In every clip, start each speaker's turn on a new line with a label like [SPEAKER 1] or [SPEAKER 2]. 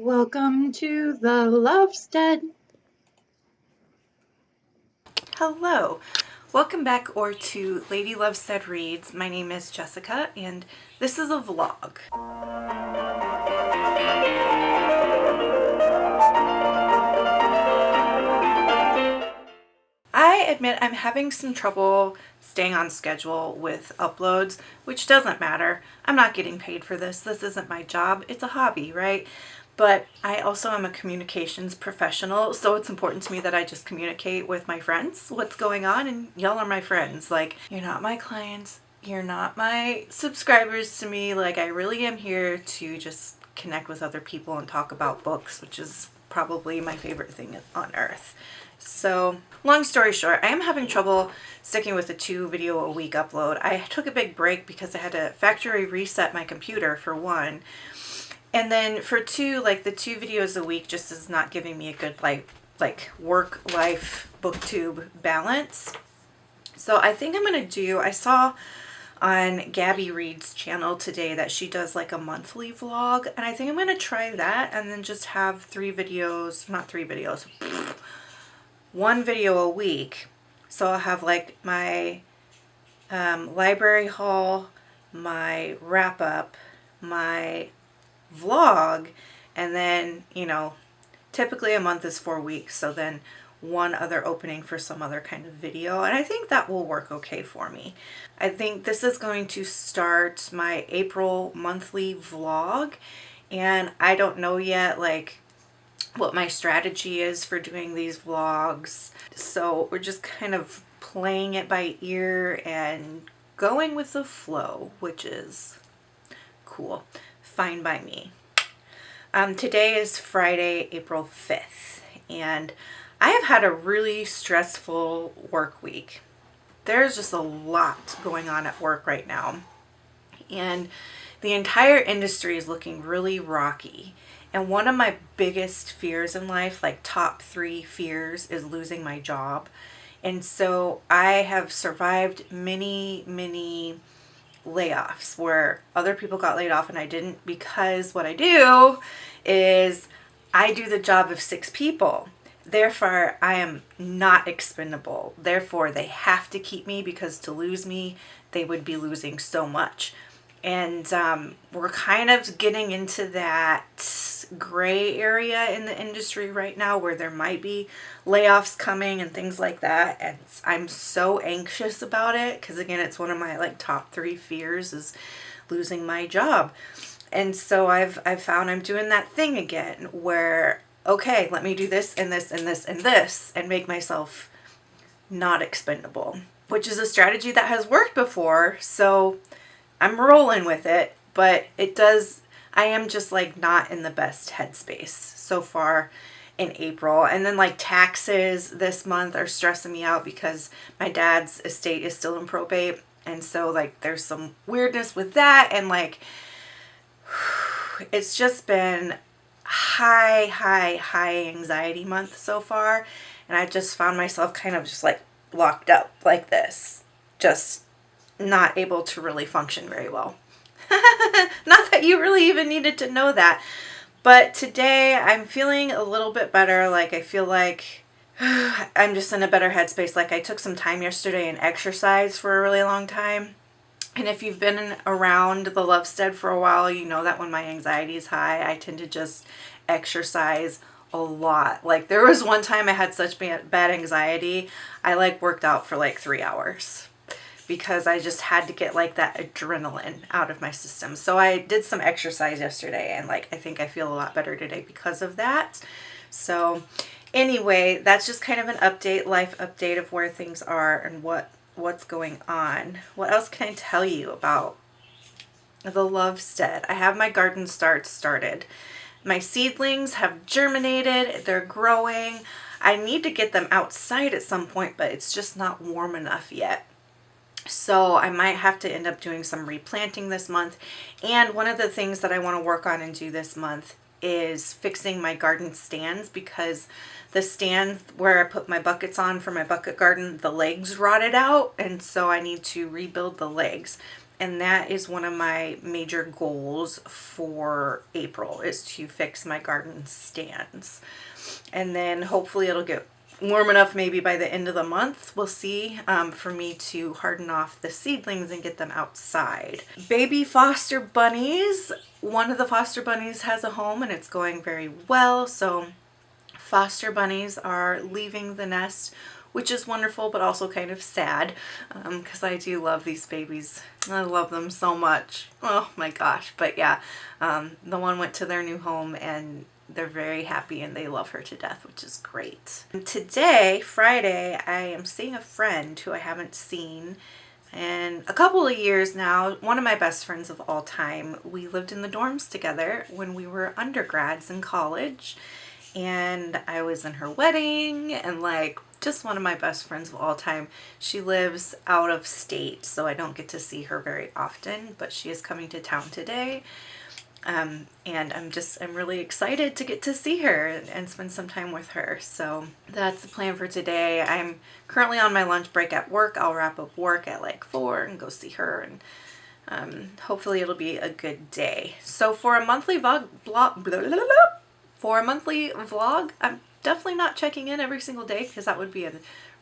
[SPEAKER 1] Welcome to the Lovestead.
[SPEAKER 2] Hello, welcome back to Lady Lovestead Reads. My name is Jessica and this is a vlog. I admit I'm having some trouble staying on schedule with uploads, which doesn't matter. I'm not getting paid for this. This isn't my job. It's a hobby, right? But I also am a communications professional, so it's important to me that I just communicate with my friends what's going on, and y'all are my friends. Like, you're not my clients, you're not my subscribers to me. Like, I really am here to just connect with other people and talk about books, which is probably my favorite thing on earth. So, long story short, I am having trouble sticking with a 2-video-a-week upload. I took a big break because I had to factory reset my computer for one. And then for two, like the 2 videos a week just is not giving me a good like work-life booktube balance. So I think I'm going to do, I saw on Gabby Reads channel today that she does like a monthly vlog, and I think I'm going to try that and then just have 3 videos, not 3 videos, 1 video a week. So I'll have like my library haul, my wrap up, my vlog, and then, you know, typically a month is 4 weeks, so then 1 other opening for some other kind of video, and I think that will work okay for me. I think this is going to start my April monthly vlog, and I don't know yet like what my strategy is for doing these vlogs, so we're just kind of playing it by ear and going with the flow, which is cool. Fine by me. Today is Friday, April 5th, and I have had a really stressful work week. There's just a lot going on at work right now, and the entire industry is looking really rocky. And one of my biggest fears in life, like top 3 fears, is losing my job. And so I have survived many layoffs where other people got laid off and I didn't, because what I do is I do the job of 6 people. Therefore, I am not expendable. Therefore, they have to keep me, because to lose me, they would be losing so much. And we're kind of getting into that gray area in the industry right now where there might be layoffs coming and things like that. And I'm so anxious about it because, again, it's one of my like top 3 fears is losing my job. And so I've found I'm doing that thing again where, okay, let me do this and this and this and this and make myself not expendable, which is a strategy that has worked before. So I'm rolling with it, but I am just like not in the best headspace so far in April. And then like taxes this month are stressing me out because my dad's estate is still in probate. And so like there's some weirdness with that. And like, it's just been high anxiety month so far. And I just found myself kind of just like locked up like this, just not able to really function very well. Not that you really even needed to know that. But today I'm feeling a little bit better. Like I feel like I'm just in a better headspace. Like I took some time yesterday and exercised for a really long time. And if you've been around the Lovestead for a while, you know that when my anxiety is high, I tend to just exercise a lot. Like there was one time I had such bad anxiety, I like worked out for like 3 hours because I just had to get like that adrenaline out of my system. So I did some exercise yesterday, and like I think I feel a lot better today because of that. So anyway, that's just kind of an update, life update of where things are and what's going on. What else can I tell you about the Lovestead? I have my garden started. My seedlings have germinated, they're growing. I need to get them outside at some point, but it's just not warm enough yet. So I might have to end up doing some replanting this month. And one of the things that I want to work on and do this month is fixing my garden stands, because the stands where I put my buckets on for my bucket garden, the legs rotted out, and so I need to rebuild the legs. and that is one of my major goals for April, is to fix my garden stands. And then hopefully it'll get warm enough maybe by the end of the month, we'll see, for me to harden off the seedlings and get them outside. Baby foster bunnies. One of the foster bunnies has a home and it's going very well. So foster bunnies are leaving the nest, which is wonderful, but also kind of sad, because I do love these babies. I love them so much. Oh my gosh. But yeah, the one went to their new home and they're very happy and they love her to death, which is great. And today, Friday, I am seeing a friend who I haven't seen in a couple of years now. One of my best friends of all time. We lived in the dorms together when we were undergrads in college, and I was in her wedding, and like, just one of my best friends of all time. She lives out of state, so I don't get to see her very often, but she is coming to town today. And I'm really excited to get to see her and spend some time with her. So that's the plan for today. I'm currently on my lunch break at work. I'll wrap up work at like 4 and go see her, and hopefully it'll be a good day. So for a monthly vlog, I'm definitely not checking in every single day because that would be a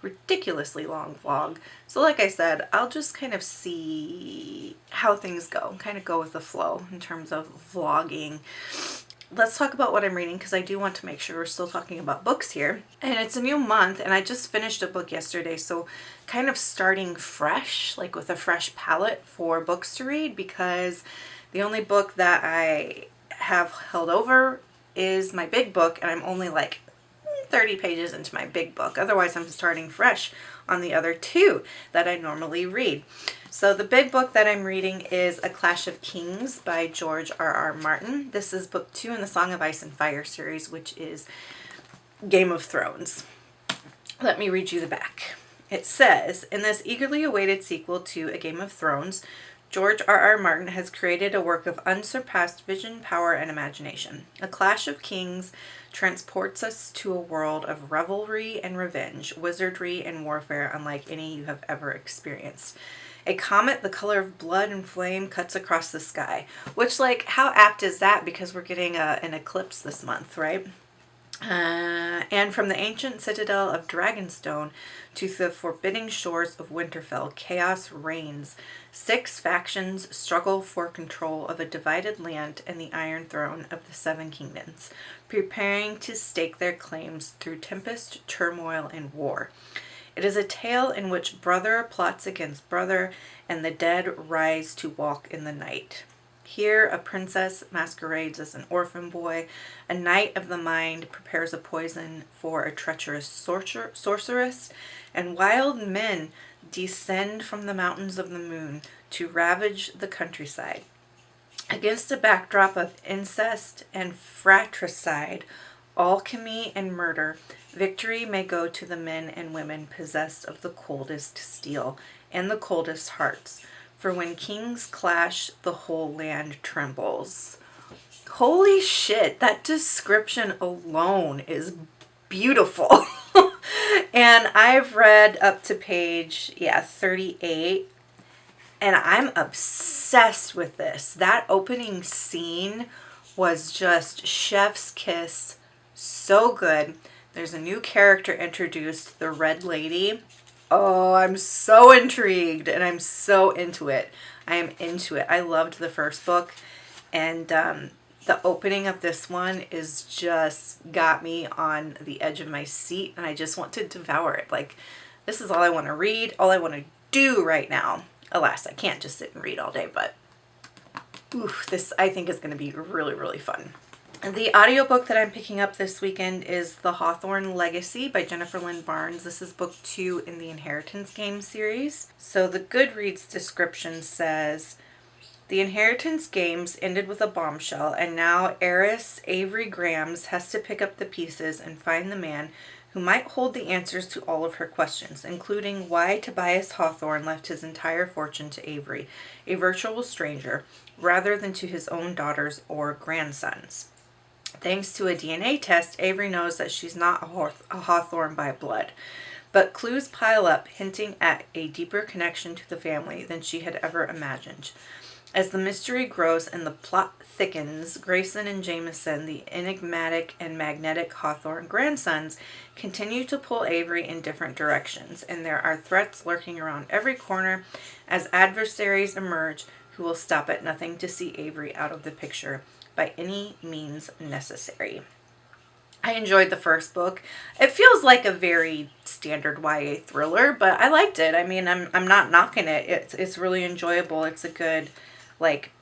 [SPEAKER 2] ridiculously long vlog. So like I said, I'll just kind of see how things go, kind of go with the flow in terms of vlogging. Let's talk about what I'm reading, because I do want to make sure we're still talking about books here. And it's a new month and I just finished a book yesterday, so kind of starting fresh, like with a fresh palette for books to read, because the only book that I have held over is my big book, and I'm only like 30 pages into my big book. Otherwise, I'm starting fresh on the other 2 that I normally read. So the big book that I'm reading is A Clash of Kings by George R.R. Martin. This is book 2 in the Song of Ice and Fire series, which is Game of Thrones. Let me read you the back. It says, in this eagerly awaited sequel to A Game of Thrones, George R.R. Martin has created a work of unsurpassed vision, power, and imagination. A Clash of Kings transports us to a world of revelry and revenge, wizardry and warfare unlike any you have ever experienced. A comet the color of blood and flame cuts across the sky. Which, like, how apt is that? Because we're getting an eclipse this month, right? And from the ancient citadel of Dragonstone to the forbidding shores of Winterfell, chaos reigns. 6 factions struggle for control of a divided land and the Iron Throne of the 7 Kingdoms, preparing to stake their claims through tempest, turmoil, and war. It is a tale in which brother plots against brother and the dead rise to walk in the night. Here, a princess masquerades as an orphan boy, a knight of the mind prepares a poison for a treacherous sorceress, and wild men descend from the mountains of the moon to ravage the countryside. Against a backdrop of incest and fratricide, alchemy and murder, victory may go to the men and women possessed of the coldest steel and the coldest hearts. For when kings clash, the whole land trembles. Holy shit, that description alone is beautiful. And I've read up to page, 38, and I'm obsessed with this. That opening scene was just chef's kiss. So good. There's a new character introduced, the Red Lady. Oh, I'm so intrigued and I'm so into it. I am into it. I loved the first book, and the opening of this one is just got me on the edge of my seat, and I just want to devour it. Like, this is all I want to read, all I want to do right now. Alas, I can't just sit and read all day, but this I think is going to be really, really fun. The audiobook that I'm picking up this weekend is The Hawthorne Legacy by Jennifer Lynn Barnes. This is book 2 in the Inheritance Game series. So the Goodreads description says, the Inheritance Games ended with a bombshell, and now heiress Avery Grams has to pick up the pieces and find the man who might hold the answers to all of her questions, including why Tobias Hawthorne left his entire fortune to Avery, a virtual stranger, rather than to his own daughters or grandsons. Thanks to a DNA test, Avery knows that she's not a Hawthorne by blood. but clues pile up, hinting at a deeper connection to the family than she had ever imagined. As the mystery grows and the plot thickens, Grayson and Jameson, the enigmatic and magnetic Hawthorne grandsons, continue to pull Avery in different directions, and there are threats lurking around every corner as adversaries emerge who will stop at nothing to see Avery out of the picture by any means necessary. I enjoyed the first book. It feels like a very standard YA thriller, but I liked it. I mean, I'm not knocking it. It's really enjoyable. It's a good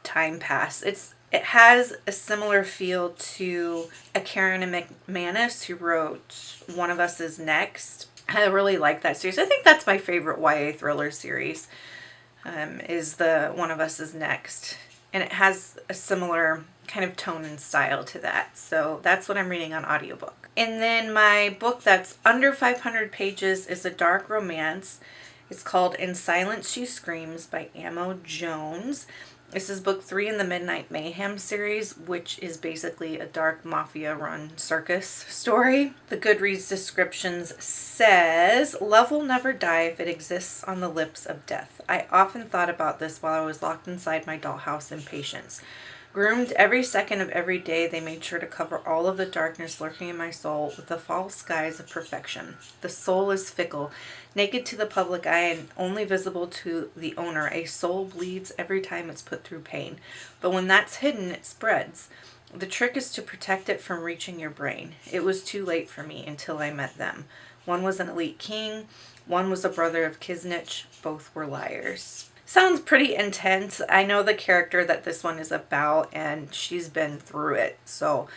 [SPEAKER 2] time pass. It has a similar feel to a Karen and McManus who wrote One of Us Is Next. I really like that series. I think that's my favorite YA thriller series. Is the One of Us Is Next, and it has a similar kind of tone and style to that. So that's what I'm reading on audiobook. And then my book that's under 500 pages is a dark romance. It's called In Silence She Screams by Amo Jones. This is book 3 in the Midnight Mayhem series, which is basically a dark mafia-run circus story. The Goodreads descriptions says, "Love will never die if it exists on the lips of death. I often thought about this while I was locked inside my dollhouse in Patience. Groomed every second of every day, they made sure to cover all of the darkness lurking in my soul with the false skies of perfection. The soul is fickle, naked to the public eye and only visible to the owner. A soul bleeds every time it's put through pain. But when that's hidden, it spreads. The trick is to protect it from reaching your brain. It was too late for me until I met them. One was an elite king, one was a brother of Kisnich. Both were liars." Sounds pretty intense. I know the character that this one is about, and she's been through it. So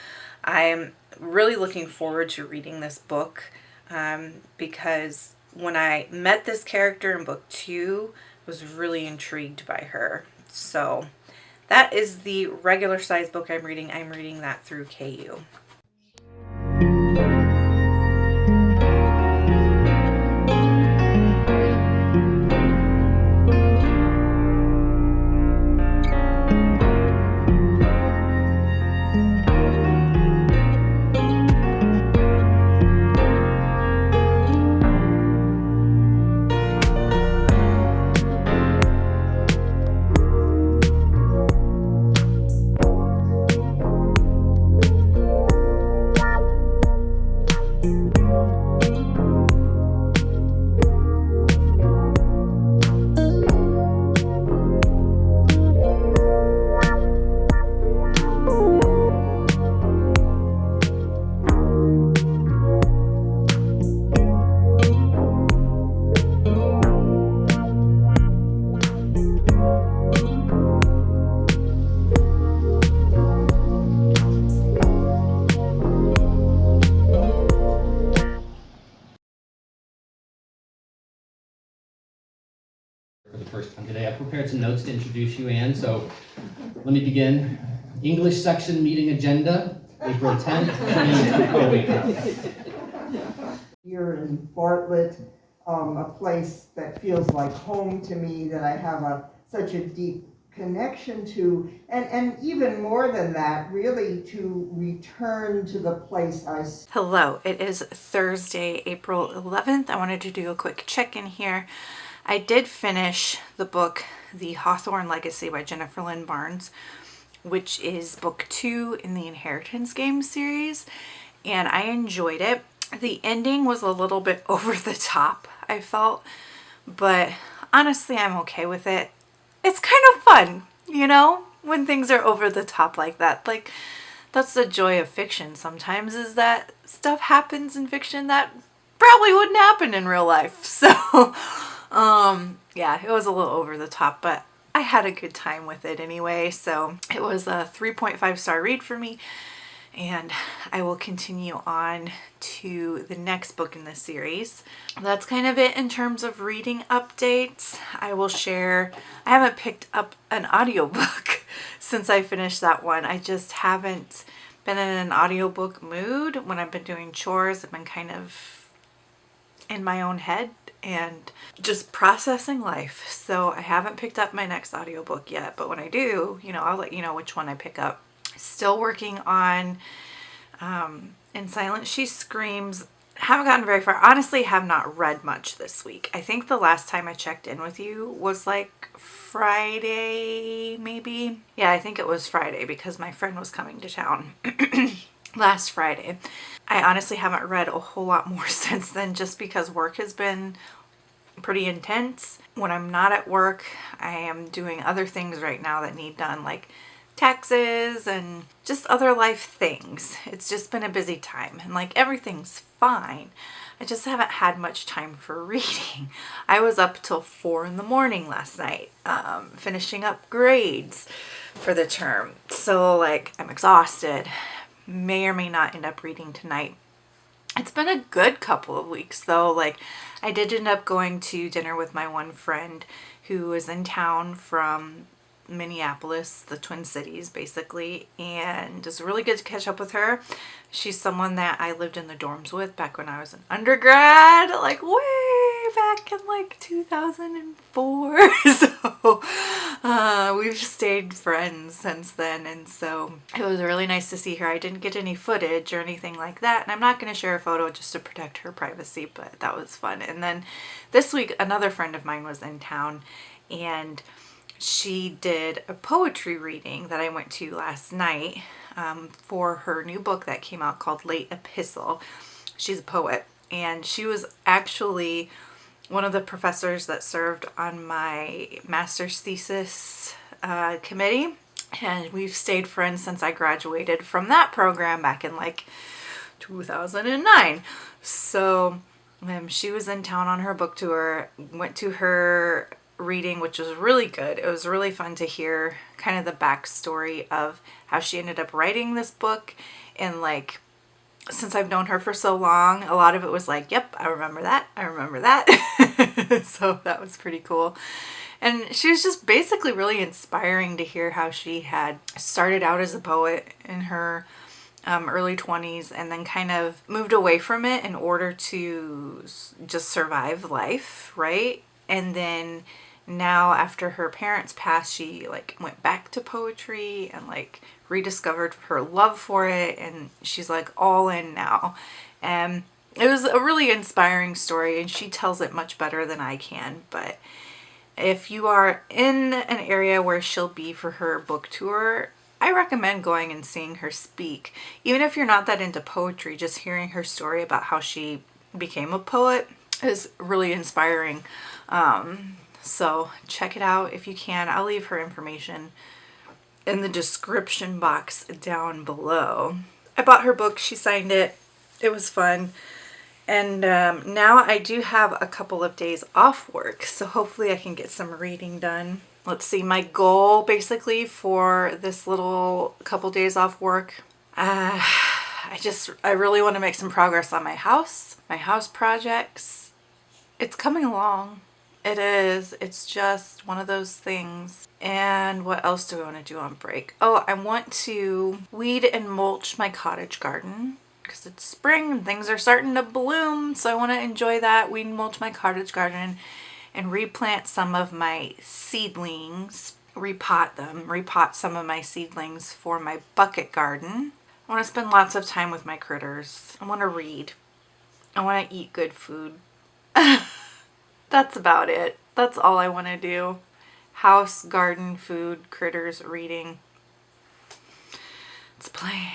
[SPEAKER 2] I'm really looking forward to reading this book because when I met this character in book 2, I was really intrigued by her. So that is the regular size book I'm reading. I'm reading that through KU.
[SPEAKER 3] For the first time today. I've prepared some notes to introduce you, Anne, so let me begin. English section meeting agenda, April 10th, 2022.
[SPEAKER 4] Here in Bartlett, a place that feels like home to me, that I have such a deep connection to, and even more than that, really to return to the place I...
[SPEAKER 2] Hello, it is Thursday, April 11th. I wanted to do a quick check-in here. I did finish the book, The Hawthorne Legacy by Jennifer Lynn Barnes, which is book 2 in the Inheritance Game series, and I enjoyed it. The ending was a little bit over the top, I felt, but honestly, I'm okay with it. It's kind of fun, you know, when things are over the top like that. Like, that's the joy of fiction sometimes, is that stuff happens in fiction that probably wouldn't happen in real life. So yeah, it was a little over the top, but I had a good time with it anyway. So it was a 3.5-star read for me, and I will continue on to the next book in this series. That's kind of it in terms of reading updates. I will share, I haven't picked up an audiobook since I finished that one. I just haven't been in an audiobook mood. When I've been doing chores, I've been kind of in my own head and just processing life. So I haven't picked up my next audiobook yet, but when I do, you know, I'll let you know which one I pick up. Still working on In Silence She Screams. haven't gotten very far. Honestly, have not read much this week. I think the last time I checked in with you was like Friday, maybe. Yeah, I think it was Friday because my friend was coming to town last Friday. I honestly haven't read a whole lot more since then, just because work has been pretty intense. When I'm not at work, I am doing other things right now that need done, like taxes and just other life things. It's just been a busy time, and like everything's fine. I just haven't had much time for reading. I was up till 4 in the morning last night, finishing up grades for the term. So like I'm exhausted. May or may not end up reading tonight. It's been a good couple of weeks though. Like I did end up going to dinner with my one friend who was in town from Minneapolis, the Twin Cities basically, and it's really good to catch up with her. She's someone that I lived in the dorms with back when I was an undergrad, like way back in like 2004. So we've stayed friends since then, and so it was really nice to see her. I didn't get any footage or anything like that, and I'm not going to share a photo just to protect her privacy, but that was fun. And then this week another friend of mine was in town, and she did a poetry reading that I went to last night for her new book that came out called Late Epistle. She's a poet, and she was actually one of the professors that served on my master's thesis committee, and we've stayed friends since I graduated from that program back in like 2009. So she was in town on her book tour, went to her reading, which was really good. It was really fun to hear kind of the backstory of how she ended up writing this book. And like, since I've known her for so long, a lot of it was like, yep, I remember that. I remember that. So that was pretty cool. And she was just basically really inspiring to hear how she had started out as a poet in her early 20s and then kind of moved away from it in order to just survive life, right? And then now after her parents passed, she like went back to poetry and like rediscovered her love for it, and she's like all in now. And it was a really inspiring story, and she tells it much better than I can. But if you are in an area where she'll be for her book tour, I recommend going and seeing her speak. Even if you're not that into poetry, just hearing her story about how she became a poet is really inspiring. So check it out if you can. I'll leave her information in the description box down below. I bought her book. She signed it. It was fun. And now I do have a couple of days off work, so hopefully I can get some reading done. Let's see, my goal basically for this little couple days off work, I really want to make some progress on my house projects. It's coming along. It is. It's just one of those things. And what else do I want to do on break? Oh, I want to weed and mulch my cottage garden because it's spring and things are starting to bloom. So I want to enjoy that, weed and mulch my cottage garden and replant some of my seedlings, repot some of my seedlings for my bucket garden. I want to spend lots of time with my critters. I want to read. I want to eat good food. That's about it. That's all I want to do. House, garden, food, critters, reading. It's a plan.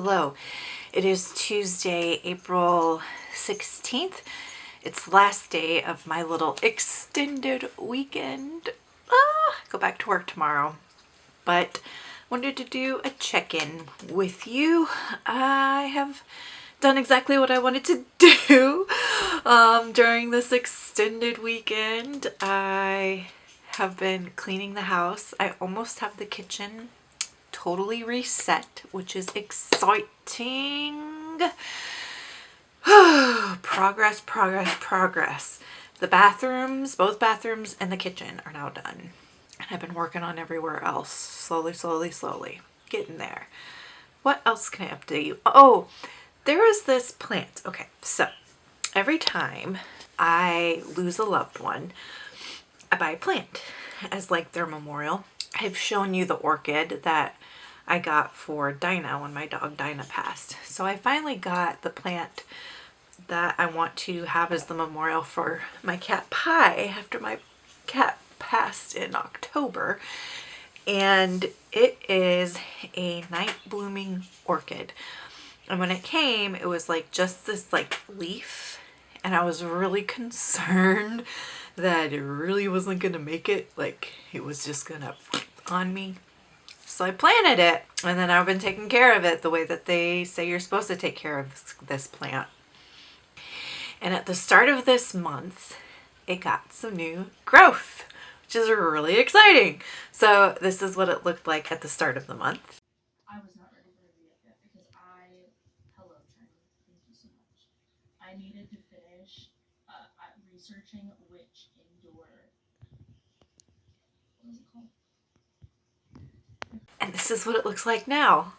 [SPEAKER 2] Hello. It is Tuesday, April 16th. It's the last day of my little extended weekend. Go back to work tomorrow. But wanted to do a check-in with you. I have done exactly what I wanted to do during this extended weekend. I have been cleaning the house. I almost have the kitchen totally reset, which is exciting. Progress, progress, progress. The bathrooms, both bathrooms and the kitchen are now done. And I've been working on everywhere else. Slowly, slowly, slowly. Getting there. What else can I update you? Oh, there is this plant. Okay, so every time I lose a loved one, I buy a plant as like their memorial. I've shown you the orchid that I got for Dinah when my dog Dinah passed. So I finally got the plant that I want to have as the memorial for my cat Pie after my cat passed in October. And it is a night blooming orchid. And when it came, it was like just this like leaf. And I was really concerned that it really wasn't going to make it. Like it was just going to on me. So I planted it, and then I've been taking care of it the way that they say you're supposed to take care of this plant. And at the start of this month, it got some new growth, which is really exciting. So this is what it looked like at the start of the month.
[SPEAKER 5] I was not ready for the video yet because hello Trini, thank you so much. I needed to finish researching which indoor, what is it called?
[SPEAKER 2] And this is what it looks like now.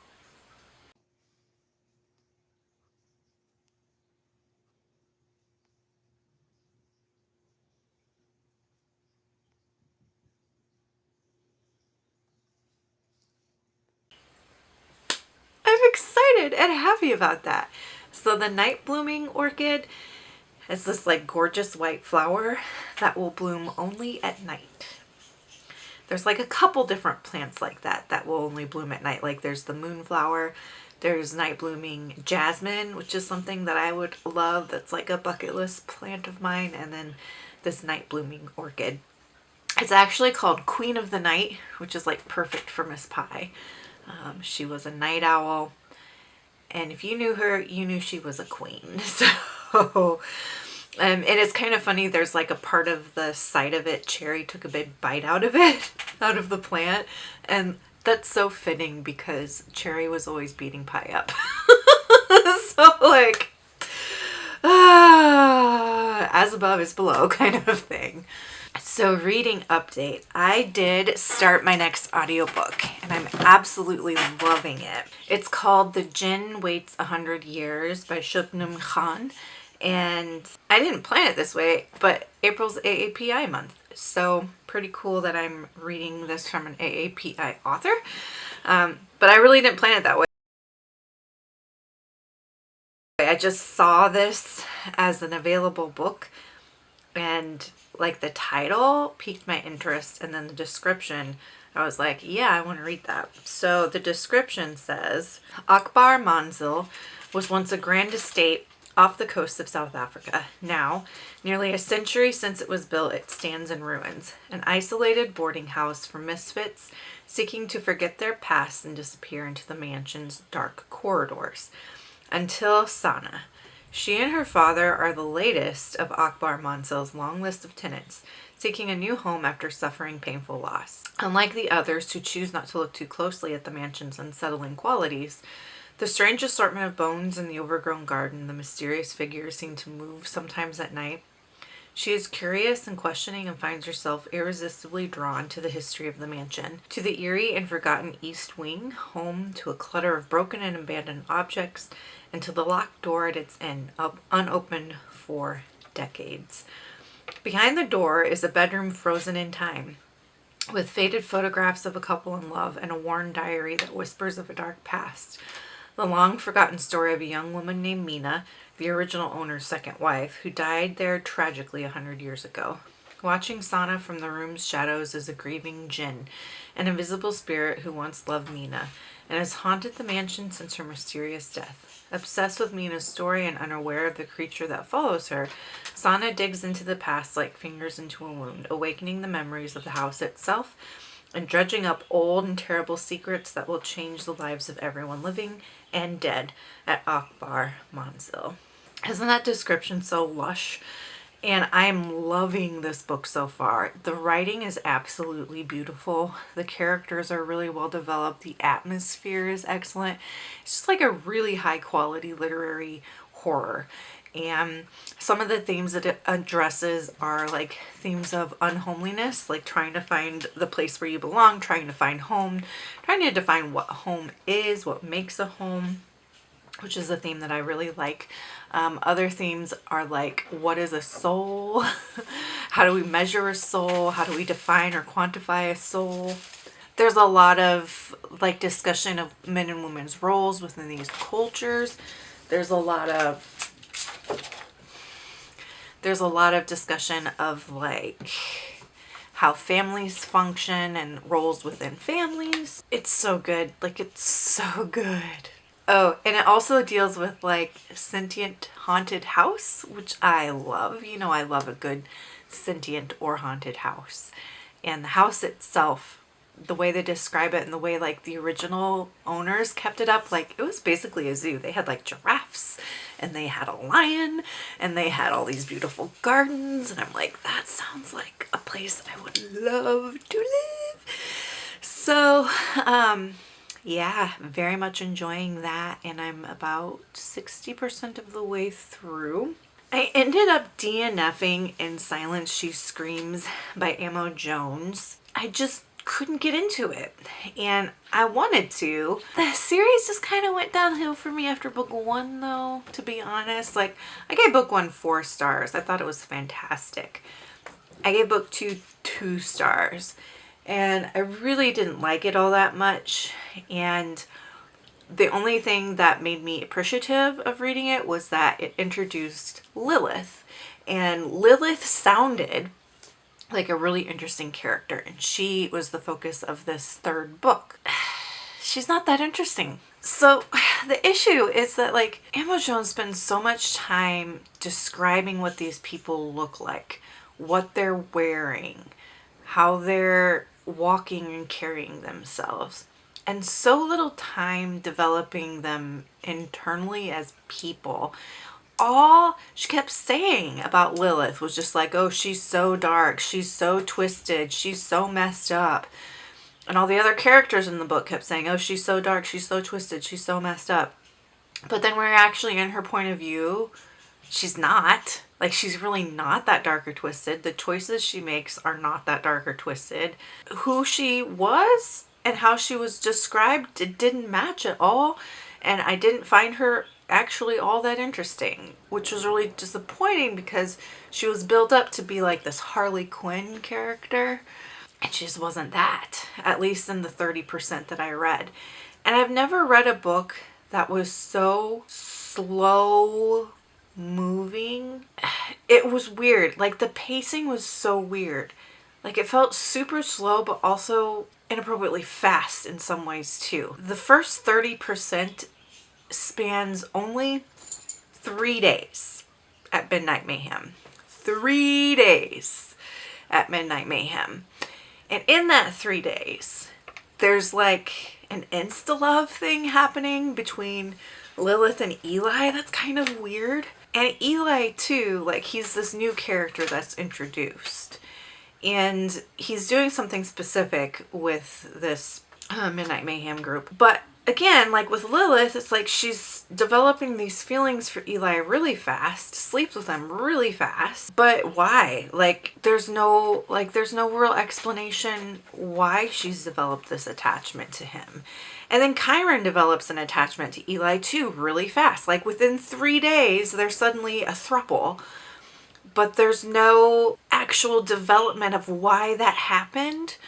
[SPEAKER 2] I'm excited and happy about that. So the night blooming orchid is this like gorgeous white flower that will bloom only at night. There's like a couple different plants like that will only bloom at night. Like there's the moonflower, there's night blooming jasmine, which is something that I would love. That's like a bucket list plant of mine. And then this night blooming orchid. It's actually called Queen of the Night, which is like perfect for Miss Pie. She was a night owl. And if you knew her, you knew she was a queen. So, and it's kind of funny. There's like a part of the side of it. Cherry took a big bite out of it, out of the plant. And that's so fitting because Cherry was always beating Pie up. So like, as above is below kind of thing. So reading update, I did start my next audiobook and I'm absolutely loving it. It's called The Djinn Waits 100 Years by Shubnam Khan. And I didn't plan it this way, but April's AAPI month. So pretty cool that I'm reading this from an AAPI author. But I really didn't plan it that way. I just saw this as an available book and like the title piqued my interest, and then the description, I was like, yeah, I want to read that. So the description says, Akbar Manzil was once a grand estate off the coast of South Africa. Now, nearly a century since it was built, it stands in ruins, an isolated boarding house for misfits seeking to forget their past and disappear into the mansion's dark corridors. Until Sana. She and her father are the latest of Akbar Manzil's long list of tenants, seeking a new home after suffering painful loss. Unlike the others who choose not to look too closely at the mansion's unsettling qualities, the strange assortment of bones in the overgrown garden, the mysterious figures seem to move sometimes at night. She is curious and questioning and finds herself irresistibly drawn to the history of the mansion, to the eerie and forgotten East Wing, home to a clutter of broken and abandoned objects, and to the locked door at its end, unopened for decades. Behind the door is a bedroom frozen in time, with faded photographs of a couple in love and a worn diary that whispers of a dark past. The long-forgotten story of a young woman named Mina, the original owner's second wife, who died there tragically 100 years ago. Watching Sana from the room's shadows is a grieving Djinn, an invisible spirit who once loved Mina, and has haunted the mansion since her mysterious death. Obsessed with Mina's story and unaware of the creature that follows her, Sana digs into the past like fingers into a wound, awakening the memories of the house itself and dredging up old and terrible secrets that will change the lives of everyone living and dead at Akbar Manzil. Isn't that description so lush? And I'm loving this book so far. The writing is absolutely beautiful. The characters are really well developed. The atmosphere is excellent. It's just like a really high quality literary horror. And some of the themes that it addresses are like themes of unhomeliness, like trying to find the place where you belong, trying to find home, trying to define what home is, what makes a home, which is a theme that I really like. Other themes are like, what is a soul? How do we measure a soul? How do we define or quantify a soul? There's a lot of like discussion of men and women's roles within these cultures. There's a lot of discussion of like how families function and roles within families. It's so good. Like, it's so good. Oh, and it also deals with like sentient haunted house, which I love. You know, I love a good sentient or haunted house. And the house itself, the way they describe it and the way like the original owners kept it up, like it was basically a zoo. They had like giraffes and they had a lion and they had all these beautiful gardens. And I'm like, that sounds like a place I would love to live. So, yeah, very much enjoying that, and I'm about 60% of the way through. I ended up DNFing in Silence She Screams by Amo Jones. I just couldn't get into it, and I wanted to. The series just kind of went downhill for me after book 1 though, to be honest. Like, I gave book 1 4 stars. I thought it was fantastic. I gave book 2 2 stars. And I really didn't like it all that much. And the only thing that made me appreciative of reading it was that it introduced Lilith. And Lilith sounded like a really interesting character. And she was the focus of this 3rd book. She's not that interesting. So the issue is that like Amo Jones spends so much time describing what these people look like, what they're wearing, how they're walking and carrying themselves, and so little time developing them internally as people. All she kept saying about Lilith was just like, oh, she's so dark, she's so twisted, she's so messed up. And all the other characters in the book kept saying, oh, she's so dark, she's so twisted, she's so messed up. But then we're actually in her point of view, she's not. Like, she's really not that dark or twisted. The choices she makes are not that dark or twisted. Who she was and how she was described, it didn't match at all. And I didn't find her actually all that interesting, which was really disappointing because she was built up to be like this Harley Quinn character. And she just wasn't that, at least in the 30% that I read. And I've never read a book that was so slow moving. It was weird. Like, the pacing was so weird. Like, it felt super slow, but also inappropriately fast in some ways too. The first 30% spans only 3 days at Midnight Mayhem. 3 days at Midnight Mayhem. And in that 3 days, there's like an insta-love thing happening between Lilith and Eli. That's kind of weird. And Eli too, like, he's this new character that's introduced. And he's doing something specific with this Midnight Mayhem group. But again, like with Lilith, it's like she's developing these feelings for Eli really fast, sleeps with him really fast. But why? Like, there's no real explanation why she's developed this attachment to him. And then Chiron develops an attachment to Eli too really fast. Like, within 3 days, they're suddenly a throuple. But there's no actual development of why that happened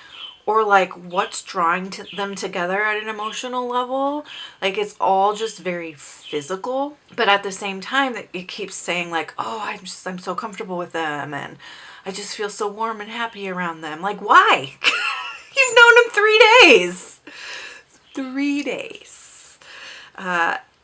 [SPEAKER 2] or like what's drawing them together at an emotional level. Like it's all just very physical, but at the same time it keeps saying like, oh, I'm so comfortable with them and I just feel so warm and happy around them. Like, why? You've known them 3 days. 3 days.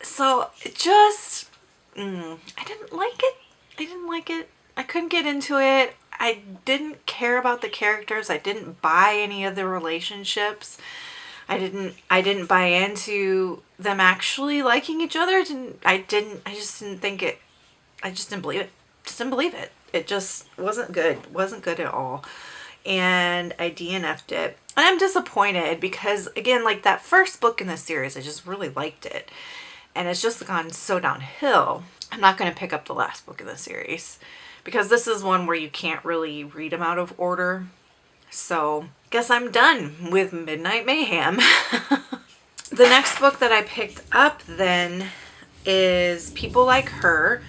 [SPEAKER 2] So just, I didn't like it. I couldn't get into it. I didn't care about the characters. I didn't buy any of the relationships. I didn't buy into them actually liking each other. I just didn't think it. I just didn't believe it. Just didn't believe it. It just wasn't good. Wasn't good at all. And I DNF'd it. And I'm disappointed because, again, like that first book in the series, I just really liked it. And it's just gone so downhill. I'm not going to pick up the last book in the series because this is one where you can't really read them out of order. So guess I'm done with Midnight Mayhem. The next book that I picked up then is People Like Her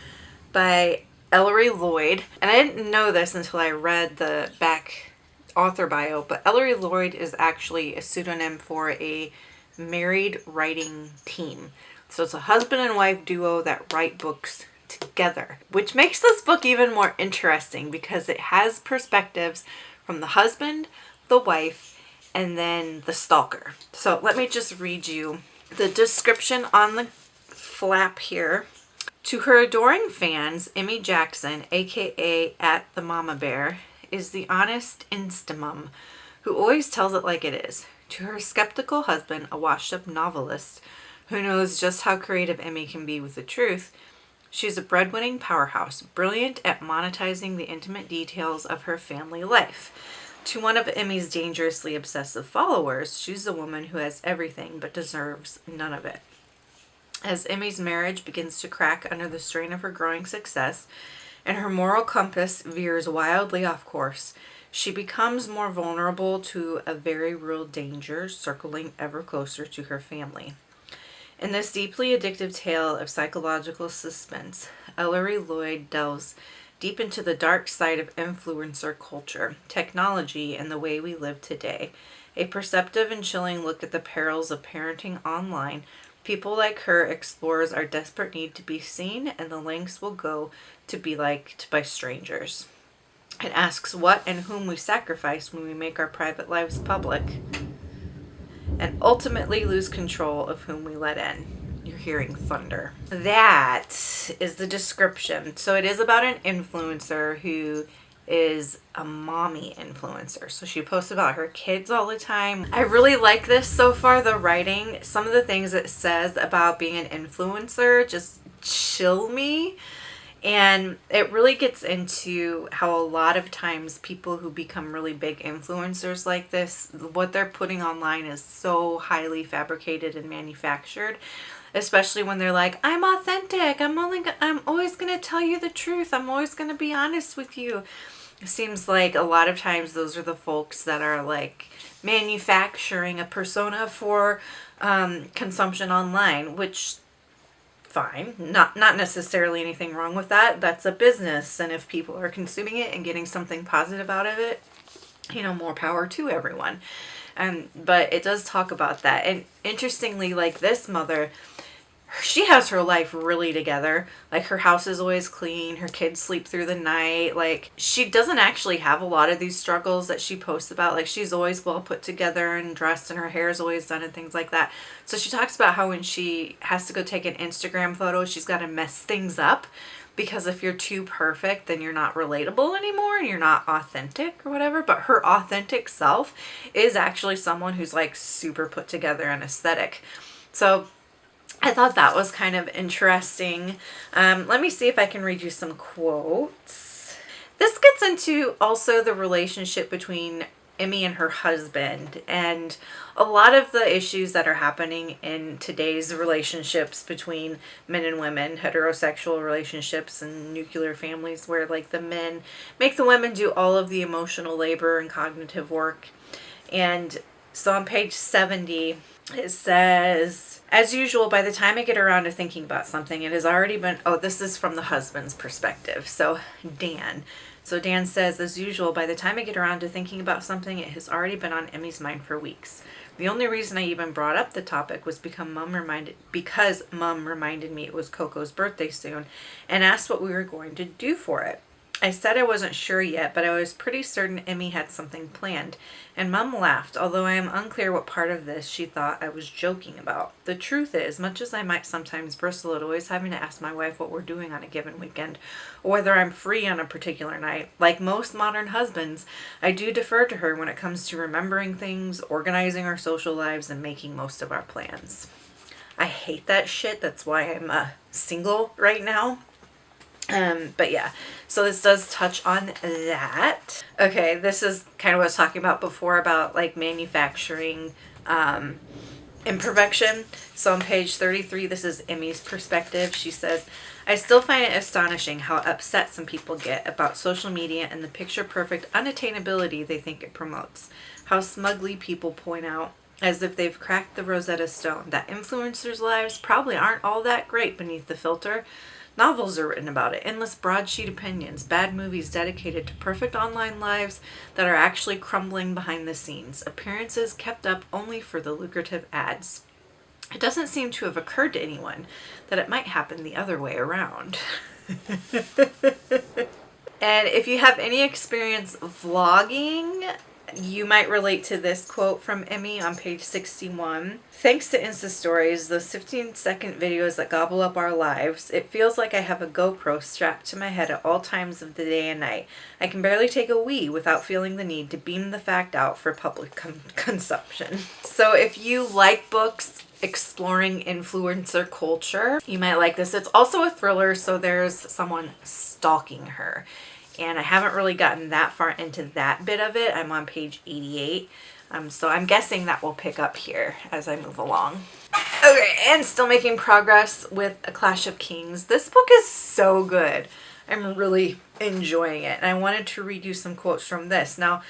[SPEAKER 2] by Ellery Lloyd. And I didn't know this until I read the back author bio, but Ellery Lloyd is actually a pseudonym for a married writing team. So it's a husband and wife duo that write books together, which makes this book even more interesting because it has perspectives from the husband, the wife, and then the stalker. So let me just read you the description on the flap here. To her adoring fans, Emmy Jackson, aka @the Mama Bear, is the honest instamum who always tells it like it is. To her skeptical husband, a washed-up novelist who knows just how creative Emmy can be with the truth, she's a breadwinning powerhouse, brilliant at monetizing the intimate details of her family life. To one of Emmy's dangerously obsessive followers, she's a woman who has everything but deserves none of it. As Emmy's marriage begins to crack under the strain of her growing success, and her moral compass veers wildly off course, she becomes more vulnerable to a very real danger circling ever closer to her family. In this deeply addictive tale of psychological suspense, Ellery Lloyd delves deep into the dark side of influencer culture, technology, and the way we live today. A perceptive and chilling look at the perils of parenting online, People Like Her explores our desperate need to be seen and the lengths we'll go to be liked by strangers. It asks what and whom we sacrifice when we make our private lives public, and ultimately lose control of whom we let in. You're hearing thunder. That is the description. So it is about an influencer who is a mommy influencer. So she posts about her kids all the time. I really like this so far, the writing. Some of the things it says about being an influencer just chill me. And it really gets into how a lot of times people who become really big influencers like this, what they're putting online is so highly fabricated and manufactured, especially when they're like, I'm authentic. I'm always going to tell you the truth. I'm always going to be honest with you. It seems like a lot of times those are the folks that are like manufacturing a persona for consumption online, which fine, not necessarily anything wrong with that. That's a business, and if people are consuming it and getting something positive out of it, more power to everyone. But it does talk about that. And interestingly, like this mother, she has her life really together. Like her house is always clean, her kids sleep through the night. Like she doesn't actually have a lot of these struggles that she posts about. Like she's always well put together and dressed, and her hair is always done and things like that. So she talks about how when she has to go take an Instagram photo, she's got to mess things up, because if you're too perfect, then you're not relatable anymore and you're not authentic or whatever. But her authentic self is actually someone who's like super put together and aesthetic. So I thought that was kind of interesting. Let me see if I can read you some quotes. This gets into also the relationship between Emmy and her husband, and a lot of the issues that are happening in today's relationships between men and women, heterosexual relationships and nuclear families, where like the men make the women do all of the emotional labor and cognitive work. And so on page 70, it says, as usual, by the time I get around to thinking about something, it has already been, this is from the husband's perspective. So Dan, So Dan says, as usual, by the time I get around to thinking about something, it has already been on Emmy's mind for weeks. The only reason I even brought up the topic was because Mom reminded me it was Coco's birthday soon and asked what we were going to do for it. I said I wasn't sure yet, but I was pretty certain Emmy had something planned, and Mom laughed, although I am unclear what part of this she thought I was joking about. The truth is, much as I might sometimes bristle at always having to ask my wife what we're doing on a given weekend, or whether I'm free on a particular night, like most modern husbands, I do defer to her when it comes to remembering things, organizing our social lives, and making most of our plans. I hate that shit. That's why I'm single right now. But yeah, so this does touch on that. Okay, this is kind of what I was talking about before about like manufacturing imperfection. So on page 33, this is Emmy's perspective. She says, I still find it astonishing how upset some people get about social media and the picture-perfect unattainability they think it promotes. How smugly people point out, as if they've cracked the Rosetta Stone, that influencers' lives probably aren't all that great beneath the filter. Novels are written about it, endless broadsheet opinions, bad movies dedicated to perfect online lives that are actually crumbling behind the scenes, appearances kept up only for the lucrative ads. It doesn't seem to have occurred to anyone that it might happen the other way around. And if you have any experience vlogging, you might relate to this quote from Emmy on page 61. Thanks to Insta Stories, those 15-second videos that gobble up our lives, it feels like I have a GoPro strapped to my head at all times of the day and night. I can barely take a wee without feeling the need to beam the fact out for public consumption. So if you like books exploring influencer culture, you might like this. It's also a thriller, so there's someone stalking her. And I haven't really gotten that far into that bit of it. I'm on page 88. So I'm guessing that will pick up here as I move along. Okay, and still making progress with A Clash of Kings. This book is so good. I'm really enjoying it. And I wanted to read you some quotes from this. Now,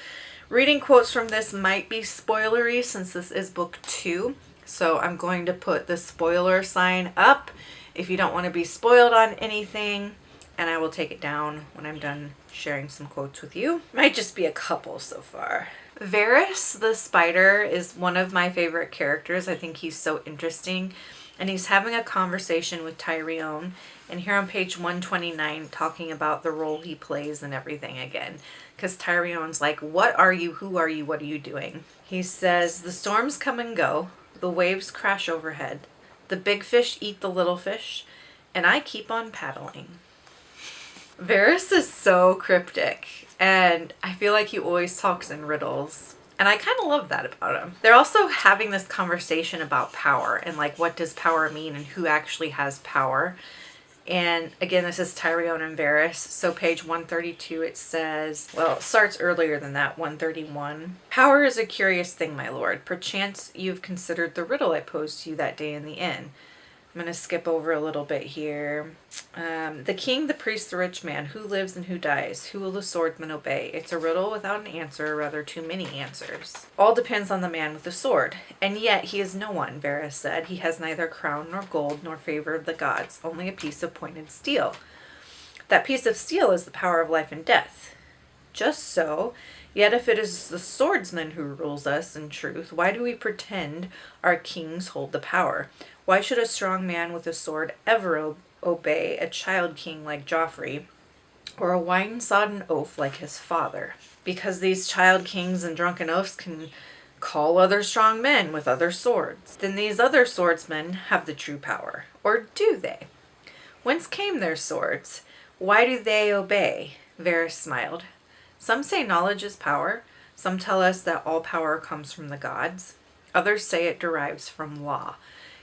[SPEAKER 2] reading quotes from this might be spoilery since this is book 2. So I'm going to put the spoiler sign up if you don't want to be spoiled on anything. And I will take it down when I'm done sharing some quotes with you. Might just be a couple so far. Varys the spider is one of my favorite characters. I think he's so interesting. And he's having a conversation with Tyrion. And here on page 129, talking about the role he plays and everything again. Because Tyrion's like, what are you? Who are you? What are you doing? He says, the storms come and go. The waves crash overhead. The big fish eat the little fish. And I keep on paddling. Varys is so cryptic, and I feel like he always talks in riddles, and I kind of love that about him. They're also having this conversation about power, and like what does power mean and who actually has power. And again, this is Tyrion and Varys. So page 132, it says, well, it starts earlier than that, 131. Power is a curious thing, my lord. Perchance you've considered the riddle I posed to you that day in the inn. I'm going to skip over a little bit here. The king, the priest, the rich man, who lives and who dies? Who will the swordsman obey? It's a riddle without an answer, or rather too many answers. All depends on the man with the sword. And yet he is no one, Varys said. He has neither crown nor gold nor favor of the gods, only a piece of pointed steel. That piece of steel is the power of life and death. Just so. Yet if it is the swordsman who rules us in truth, why do we pretend our kings hold the power? Why should a strong man with a sword ever obey a child king like Joffrey, or a wine-sodden oaf like his father? Because these child kings and drunken oafs can call other strong men with other swords. Then these other swordsmen have the true power. Or do they? Whence came their swords? Why do they obey? Varys smiled. Some say knowledge is power. Some tell us that all power comes from the gods. Others say it derives from law.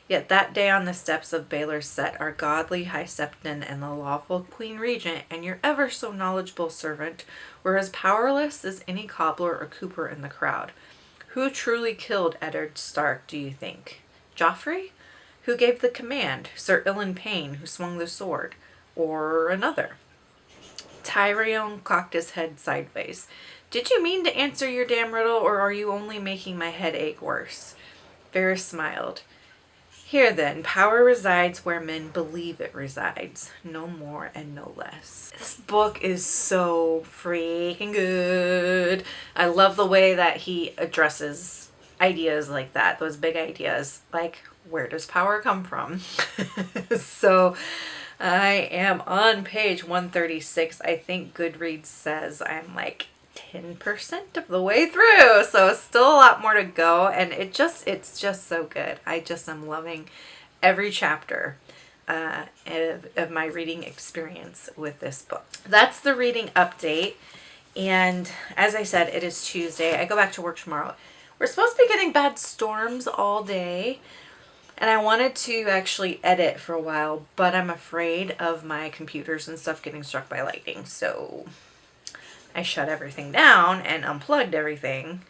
[SPEAKER 2] Yet that day on the steps of Baelor's Set, our godly High Septon and the lawful Queen Regent and your ever so knowledgeable servant were as powerless as any cobbler or cooper in the crowd. Who truly killed Eddard Stark, do you think? Joffrey? Who gave the command? Sir Ilan Payne, who swung the sword? Or another? Tyrion cocked his head sideways. Did you mean to answer your damn riddle, or are you only making my head ache worse? Varys smiled. Here then, power resides where men believe it resides, no more and no less. This book is so freaking good. I love the way that he addresses ideas like that, those big ideas, like where does power come from? So I am on page 136. I think Goodreads says I'm like 10% of the way through, so still a lot more to go, and it's just so good. I just am loving every chapter of my reading experience with this book. That's the reading update, and as I said, it is Tuesday. I go back to work tomorrow. We're supposed to be getting bad storms all day, and I wanted to actually edit for a while, but I'm afraid of my computers and stuff getting struck by lightning, so I shut everything down and unplugged everything.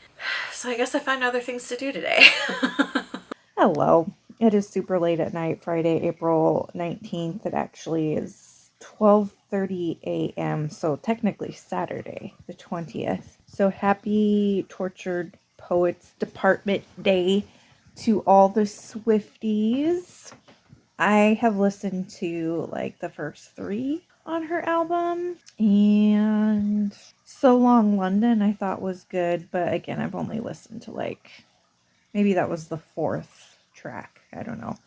[SPEAKER 2] So I guess I found other things to do today.
[SPEAKER 6] Hello. It is super late at night, Friday, April 19th. It actually is 12:30 a.m., so technically Saturday, the 20th. So happy Tortured Poets Department Day to all the Swifties. I have listened to like the first 3 on her album, and So Long London I thought was good, but again, I've only listened to like, maybe that was the 4th track. I don't know.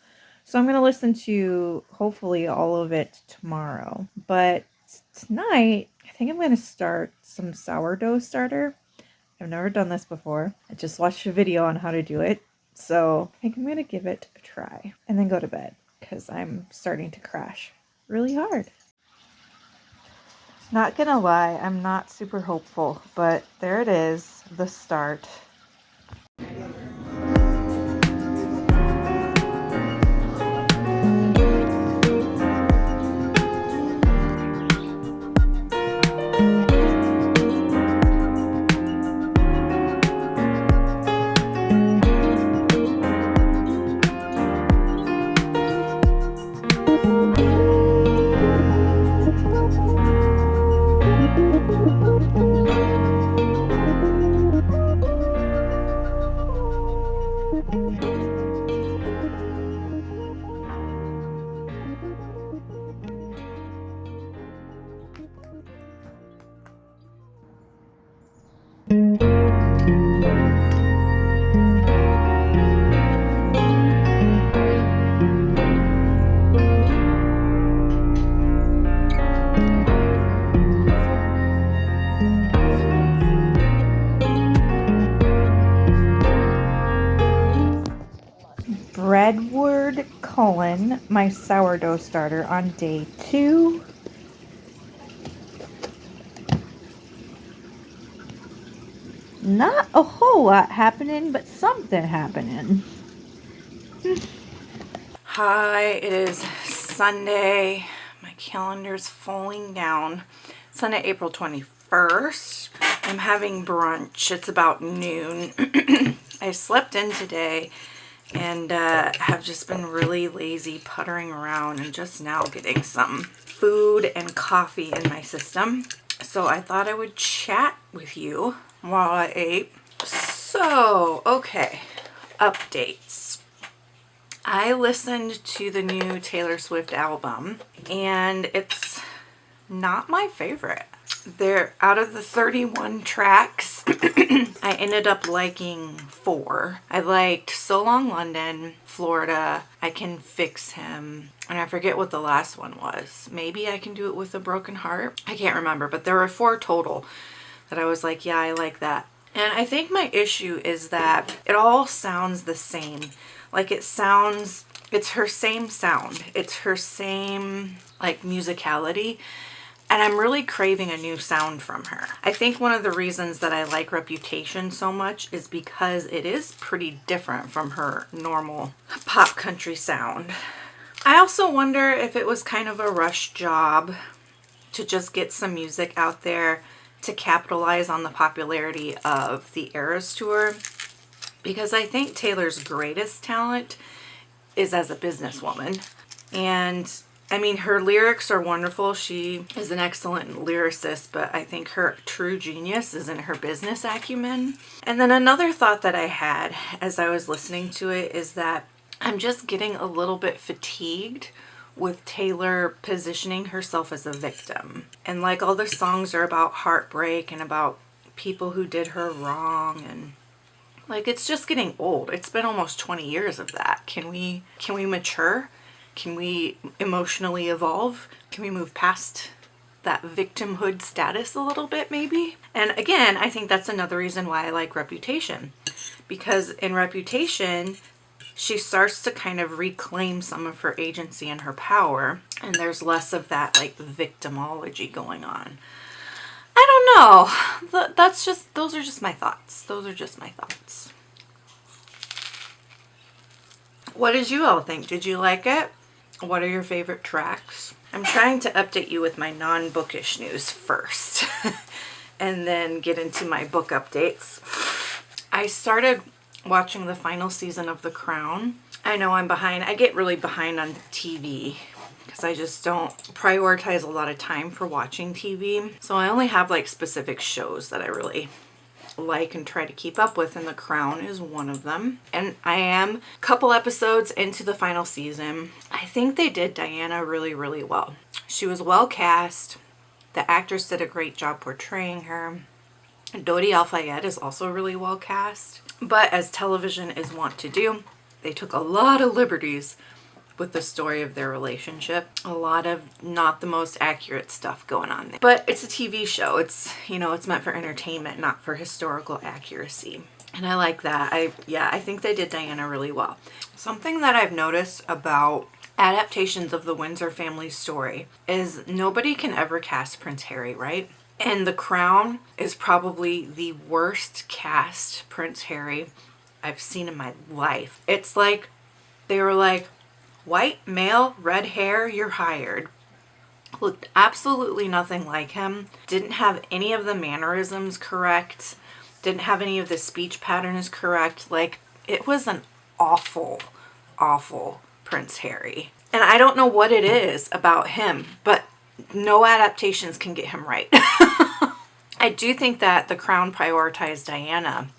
[SPEAKER 6] So I'm going to listen to hopefully all of it tomorrow. But tonight, I think I'm going to start some sourdough starter. I've never done this before. I just watched a video on how to do it. So I think I'm going to give it a try and then go to bed because I'm starting to crash really hard. Not going to lie, I'm not super hopeful, but there it is, the start. Breadward Cullen, my sourdough starter on day 2. Not a whole lot happening, but something happening.
[SPEAKER 2] Hi, it is Sunday. My calendar's falling down. Sunday, April 21st. I'm having brunch. It's about noon. I slept in today and have just been really lazy puttering around and just now getting some food and coffee in my system. So I thought I would chat with you while I ate. So, okay, updates. I listened to the new Taylor Swift album and it's not my favorite. They're out of the 31 tracks. I ended up liking 4. I liked So Long London, Florida, I Can Fix Him, and I forget what the last one was. Maybe I Can Do It With a Broken Heart. I can't remember, but there were 4 total that I was like, yeah, I like that. And I think my issue is that it all sounds the same. Like it's her same sound. It's her same like musicality. And I'm really craving a new sound from her. I think one of the reasons that I like Reputation so much is because it is pretty different from her normal pop country sound. I also wonder if it was kind of a rush job to just get some music out there to capitalize on the popularity of the Eras Tour. Because I think Taylor's greatest talent is as a businesswoman. And I mean, her lyrics are wonderful. She is an excellent lyricist, but I think her true genius is in her business acumen. And then another thought that I had as I was listening to it is that I'm just getting a little bit fatigued with Taylor positioning herself as a victim. And like all the songs are about heartbreak and about people who did her wrong, and like it's just getting old. It's been almost 20 years of that. Can we mature? Can we emotionally evolve? Can we move past that victimhood status a little bit maybe? And again, I think that's another reason why I like Reputation, because in Reputation she starts to kind of reclaim some of her agency and her power, and there's less of that like victimology going on. I don't know. Those are just my thoughts. What did you all think? Did you like it? What are your favorite tracks? I'm trying to update you with my non-bookish news first and then get into my book updates. I started watching the final season of The Crown. I know I'm behind. I get really behind on TV because I just don't prioritize a lot of time for watching TV. So I only have like specific shows that I really like and try to keep up with, and The Crown is one of them. And I am a couple episodes into the final season. I think they did Diana really, really well. She was well cast. The actress did a great job portraying her. Dodi Al-Fayed is also really well cast. But as television is wont to do, they took a lot of liberties with the story of their relationship. A lot of not the most accurate stuff going on there. But it's a TV show. It's, it's meant for entertainment, not for historical accuracy. And I like that. I think they did Diana really well. Something that I've noticed about adaptations of the Windsor family story is nobody can ever cast Prince Harry, right? And The Crown is probably the worst cast Prince Harry I've seen in my life. It's like they were like, white, male, red hair, you're hired. Looked absolutely nothing like him. Didn't have any of the mannerisms correct. Didn't have any of the speech patterns correct. Like, it was an awful, awful Prince Harry. And I don't know what it is about him, but no adaptations can get him right. I do think that The Crown prioritized Diana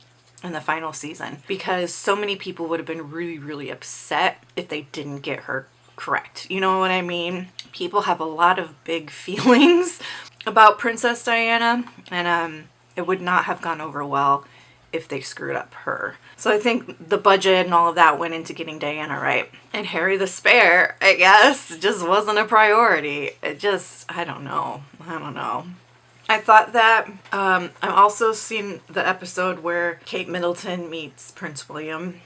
[SPEAKER 2] in the final season because so many people would have been really, really upset if they didn't get her correct. You know what I mean? People have a lot of big feelings about Princess Diana, and it would not have gone over well if they screwed up her. So I think the budget and all of that went into getting Diana right. And Harry the Spare, I guess, just wasn't a priority. I don't know. I thought that, I've also seen the episode where Kate Middleton meets Prince William,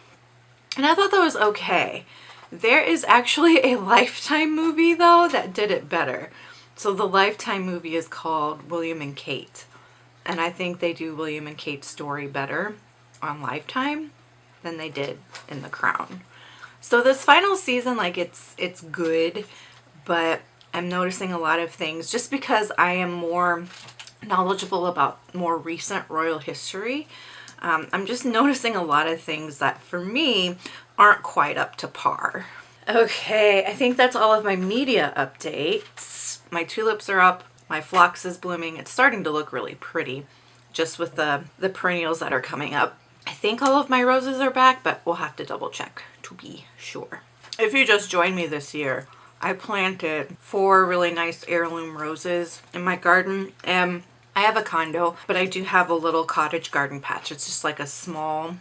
[SPEAKER 2] and I thought that was okay. There is actually a Lifetime movie, though, that did it better. So the Lifetime movie is called William and Kate, and I think they do William and Kate's story better on Lifetime than they did in The Crown. So this final season, like, it's good, but I'm noticing a lot of things just because I am more knowledgeable about more recent royal history. I'm just noticing a lot of things that for me aren't quite up to par. Okay, I think that's all of my media updates. My tulips are up, my phlox is blooming. It's starting to look really pretty just with the perennials that are coming up. I think all of my roses are back, but we'll have to double check to be sure. If you just joined me this year, I planted 4 really nice heirloom roses in my garden, and I have a condo, but I do have a little cottage garden patch. It's just like a small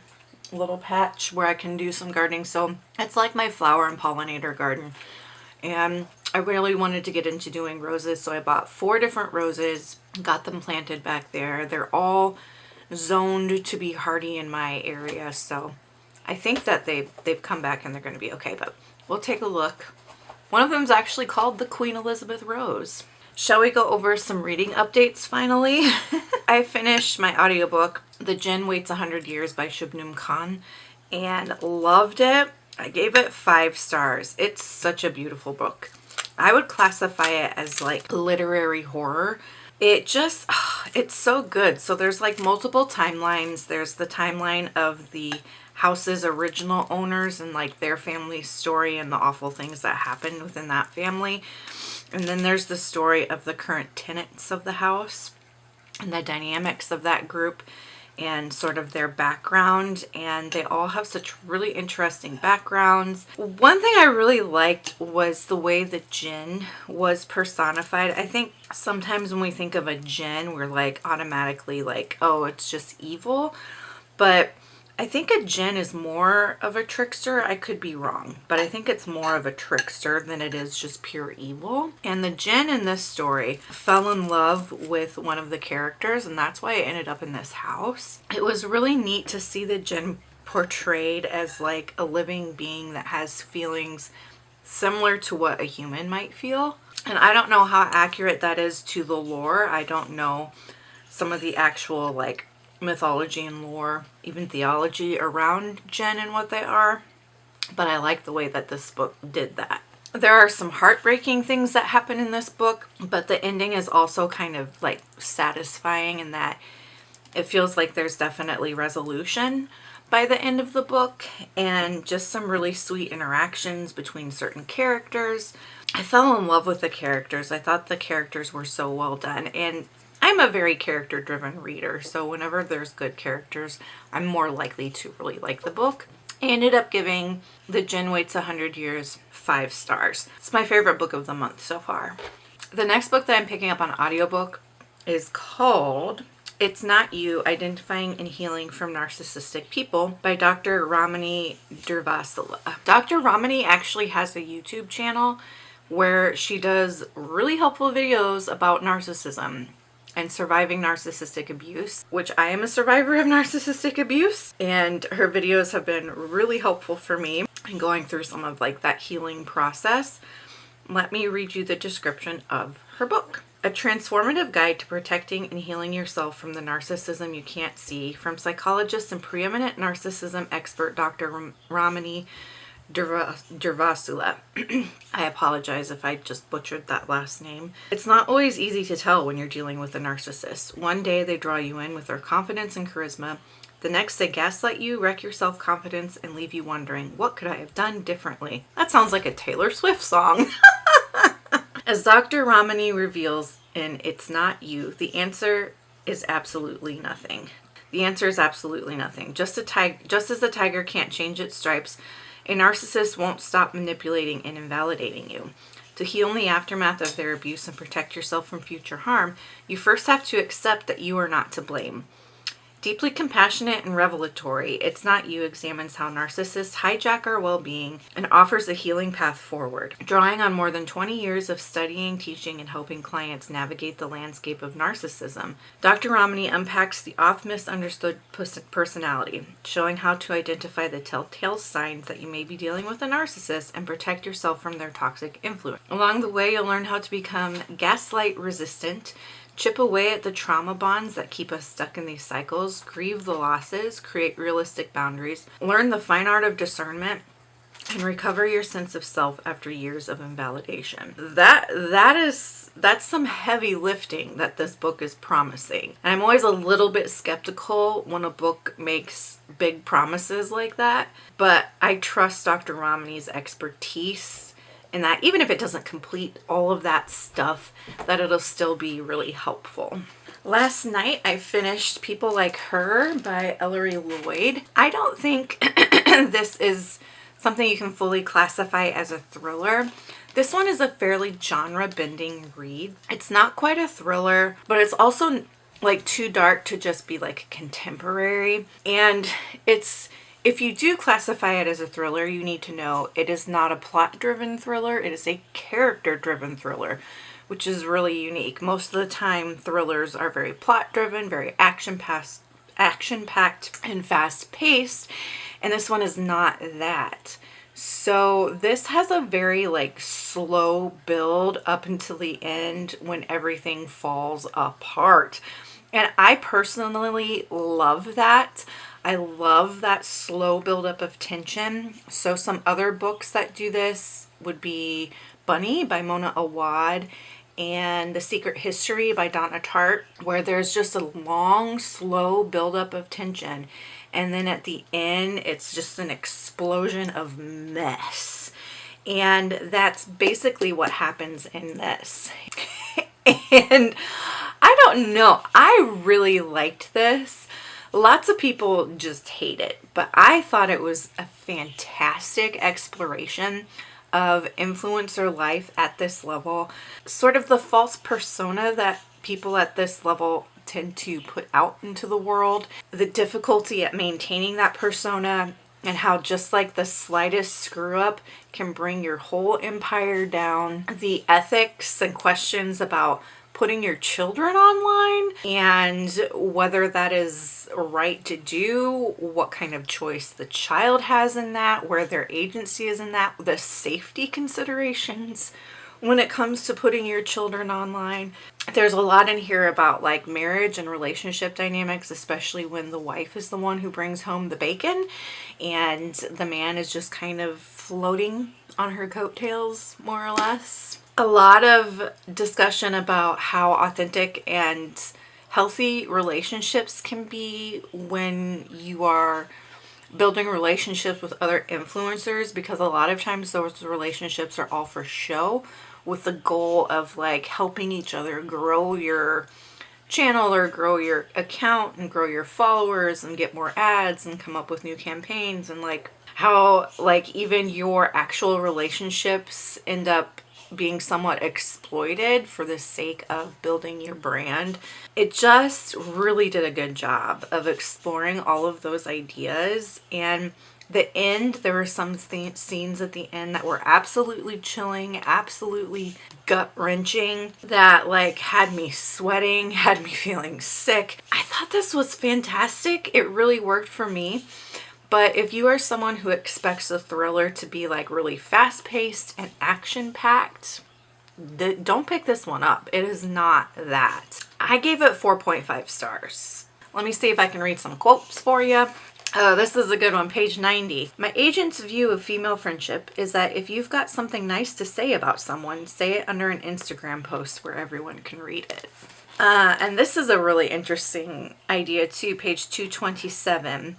[SPEAKER 2] little patch where I can do some gardening. So it's like my flower and pollinator garden. And I really wanted to get into doing roses. So I bought 4 different roses, got them planted back there. They're all zoned to be hardy in my area. So I think that they've come back and they're going to be okay, but we'll take a look. One of them is actually called the Queen Elizabeth Rose. Shall we go over some reading updates finally? I finished my audiobook, The Djinn Waits 100 Years by Shubnum Khan, and loved it. I gave it 5 stars. It's such a beautiful book. I would classify it as like literary horror. It's so good. So there's like multiple timelines. There's the timeline of the house's original owners and like their family story and the awful things that happened within that family. And then there's the story of the current tenants of the house and the dynamics of that group. and sort of their background, and they all have such really interesting backgrounds. One thing I really liked was the way that Djinn was personified. I think sometimes when we think of a Djinn, we're like automatically like, oh, it's just evil, but I think a Djinn is more of a trickster. I could be wrong, but I think it's more of a trickster than it is just pure evil. And the Djinn in this story fell in love with one of the characters, and that's why I ended up in this house. It was really neat to see the Djinn portrayed as like a living being that has feelings similar to what a human might feel. And I don't know how accurate that is to the lore. I don't know some of the actual like mythology and lore, even theology around Djinn and what they are, but I like the way that this book did that. There are some heartbreaking things that happen in this book, but the ending is also kind of like satisfying in that it feels like there's definitely resolution by the end of the book, and just some really sweet interactions between certain characters. I fell in love with the characters. I thought the characters were so well done, and I'm a very character-driven reader, so whenever there's good characters, I'm more likely to really like the book. I ended up giving The Djinn Waits 100 Years 5 stars. It's my favorite book of the month so far. The next book that I'm picking up on audiobook is called It's Not You, Identifying and Healing from Narcissistic People by Dr. Ramani Durvasula. Dr. Ramani actually has a YouTube channel where she does really helpful videos about narcissism and surviving narcissistic abuse, which I am a survivor of narcissistic abuse, and her videos have been really helpful for me in going through some of like that healing process. Let me read you the description of her book. A transformative guide to protecting and healing yourself from the narcissism you can't see, from psychologist and preeminent narcissism expert Dr. Ramani Durvasula. I apologize if I just butchered that last name. It's not always easy to tell when you're dealing with a narcissist. One day they draw you in with their confidence and charisma. The next they gaslight you, wreck your self-confidence, and leave you wondering, what could I have done differently? That sounds like a Taylor Swift song. As Dr. Ramani reveals in It's Not You, the answer is absolutely nothing. The answer is absolutely nothing. Just as the tiger can't change its stripes, a narcissist won't stop manipulating and invalidating you. To heal in the aftermath of their abuse and protect yourself from future harm, you first have to accept that you are not to blame. Deeply compassionate and revelatory, It's Not You examines how narcissists hijack our well-being and offers a healing path forward. Drawing on more than 20 years of studying, teaching, and helping clients navigate the landscape of narcissism, Dr. Ramani unpacks the oft-misunderstood personality, showing how to identify the telltale signs that you may be dealing with a narcissist and protect yourself from their toxic influence. Along the way, you'll learn how to become gaslight resistant, chip away at the trauma bonds that keep us stuck in these cycles, grieve the losses, create realistic boundaries, learn the fine art of discernment, and recover your sense of self after years of invalidation. That's some heavy lifting that this book is promising. And I'm always a little bit skeptical when a book makes big promises like that, but I trust Dr. Ramani's expertise and that even if it doesn't complete all of that stuff, that it'll still be really helpful. Last night, I finished People Like Her by Ellery Lloyd. I don't think this is something you can fully classify as a thriller. This one is a fairly genre-bending read. It's not quite a thriller, but it's also like too dark to just be like contemporary. And if you do classify it as a thriller, you need to know it is not a plot-driven thriller. It is a character-driven thriller, which is really unique. Most of the time, thrillers are very plot-driven, very action-packed, and fast-paced, and this one is not that. So this has a very like slow build up until the end when everything falls apart. And I personally love that. I love that slow buildup of tension. So some other books that do this would be Bunny by Mona Awad and The Secret History by Donna Tartt, where there's just a long, slow buildup of tension. And then at the end, it's just an explosion of mess. And that's basically what happens in this. And I don't know, I really liked this. Lots of people just hate it, but I thought it was a fantastic exploration of influencer life at this level, sort of the false persona that people at this level tend to put out into the world, the difficulty at maintaining that persona, and how just like the slightest screw up can bring your whole empire down, the ethics and questions about putting your children online and whether that is right to do, what kind of choice the child has in that, where their agency is in that, the safety considerations when it comes to putting your children online. There's a lot in here about like marriage and relationship dynamics, especially when the wife is the one who brings home the bacon and the man is just kind of floating on her coattails, more or less. A lot of discussion about how authentic and healthy relationships can be when you are building relationships with other influencers, because a lot of times those relationships are all for show, with the goal of like helping each other grow your channel or grow your account and grow your followers and get more ads and come up with new campaigns, and like how like even your actual relationships end up being somewhat exploited for the sake of building your brand. It just really did a good job of exploring all of those ideas. And the end, there were some scenes at the end that were absolutely chilling, absolutely gut-wrenching, that like had me sweating, had me feeling sick. I thought this was fantastic. It really worked for me. But if you are someone who expects a thriller to be like really fast-paced and action-packed, don't pick this one up. It is not that. I gave it 4.5 stars. Let me see if I can read some quotes for you. This is a good one, page 90. My agent's view of female friendship is that if you've got something nice to say about someone, say it under an Instagram post where everyone can read it. And this is a really interesting idea too, page 227.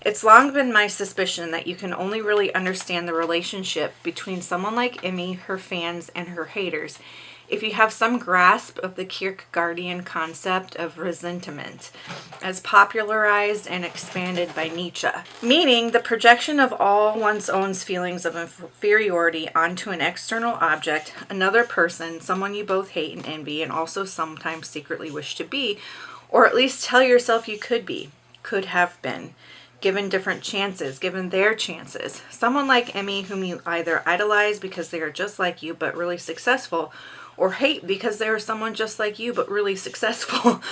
[SPEAKER 2] It's long been my suspicion that you can only really understand the relationship between someone like Emmy, her fans, and her haters if you have some grasp of the Kierkegaardian concept of resentment, as popularized and expanded by Nietzsche, meaning the projection of all one's own feelings of inferiority onto an external object, another person, someone you both hate and envy, and also sometimes secretly wish to be, or at least tell yourself you could be, could have been. Given different chances, given their chances. Someone like Emmy, whom you either idolize because they are just like you but really successful, or hate because they are someone just like you but really successful.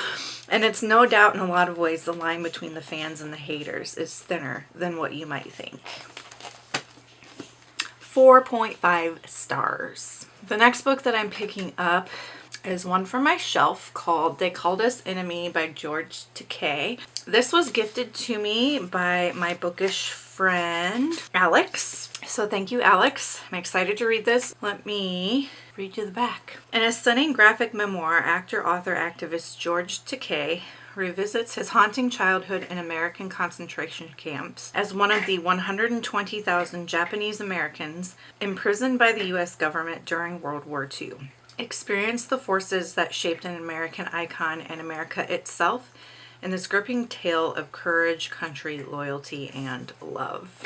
[SPEAKER 2] And it's no doubt in a lot of ways the line between the fans and the haters is thinner than what you might think. 4.5 stars. The next book that I'm picking up is one from my shelf called They Called Us Enemy by George Takei. This was gifted to me by my bookish friend Alex. So thank you, Alex. I'm excited to read this. Let me read you the back. In a stunning graphic memoir, actor, author, activist George Takei revisits his haunting childhood in American concentration camps as one of the 120,000 Japanese Americans imprisoned by the U.S. government during World War II. Experience the forces that shaped an American icon and America itself in this gripping tale of courage, country, loyalty, and love.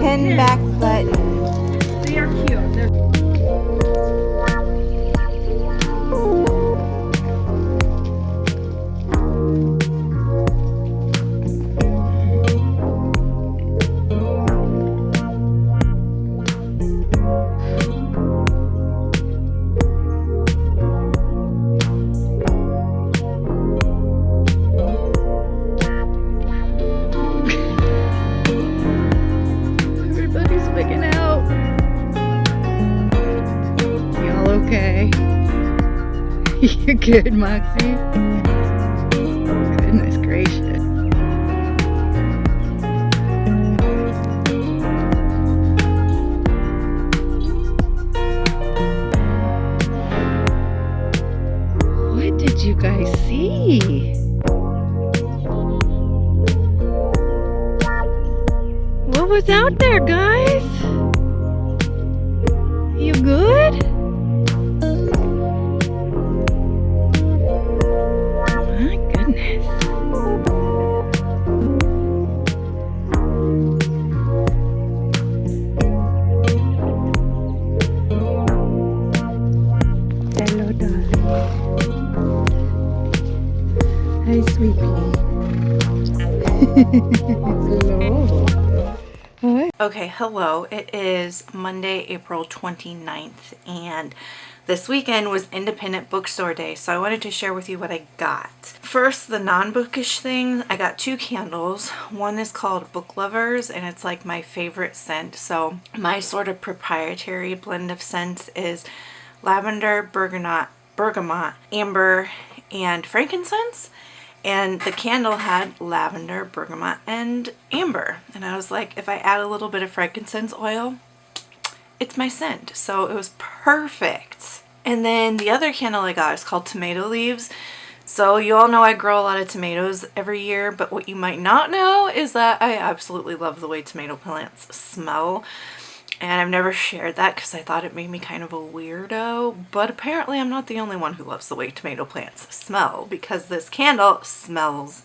[SPEAKER 6] Pin back button.
[SPEAKER 1] They are cute. They're
[SPEAKER 6] Everybody's picking out. Y'all okay? You're good, Moxie. Goodness gracious. What did you guys see? Hello. Hi.
[SPEAKER 2] Okay, hello. It is Monday, April 29th, and this weekend was Independent Bookstore Day, so I wanted to share with you what I got. First, the non-bookish thing, I got 2 candles. One is called Book Lovers, and it's like my favorite scent. So my sort of proprietary blend of scents is lavender, bergamot, amber, and frankincense. And the candle had lavender, bergamot, and amber. And I was like, if I add a little bit of frankincense oil, it's my scent. So it was perfect. And then the other candle I got is called Tomato Leaves. So you all know I grow a lot of tomatoes every year, but what you might not know is that I absolutely love the way tomato plants smell. And I've never shared that because I thought it made me kind of a weirdo, but apparently I'm not the only one who loves the way tomato plants smell, because this candle smells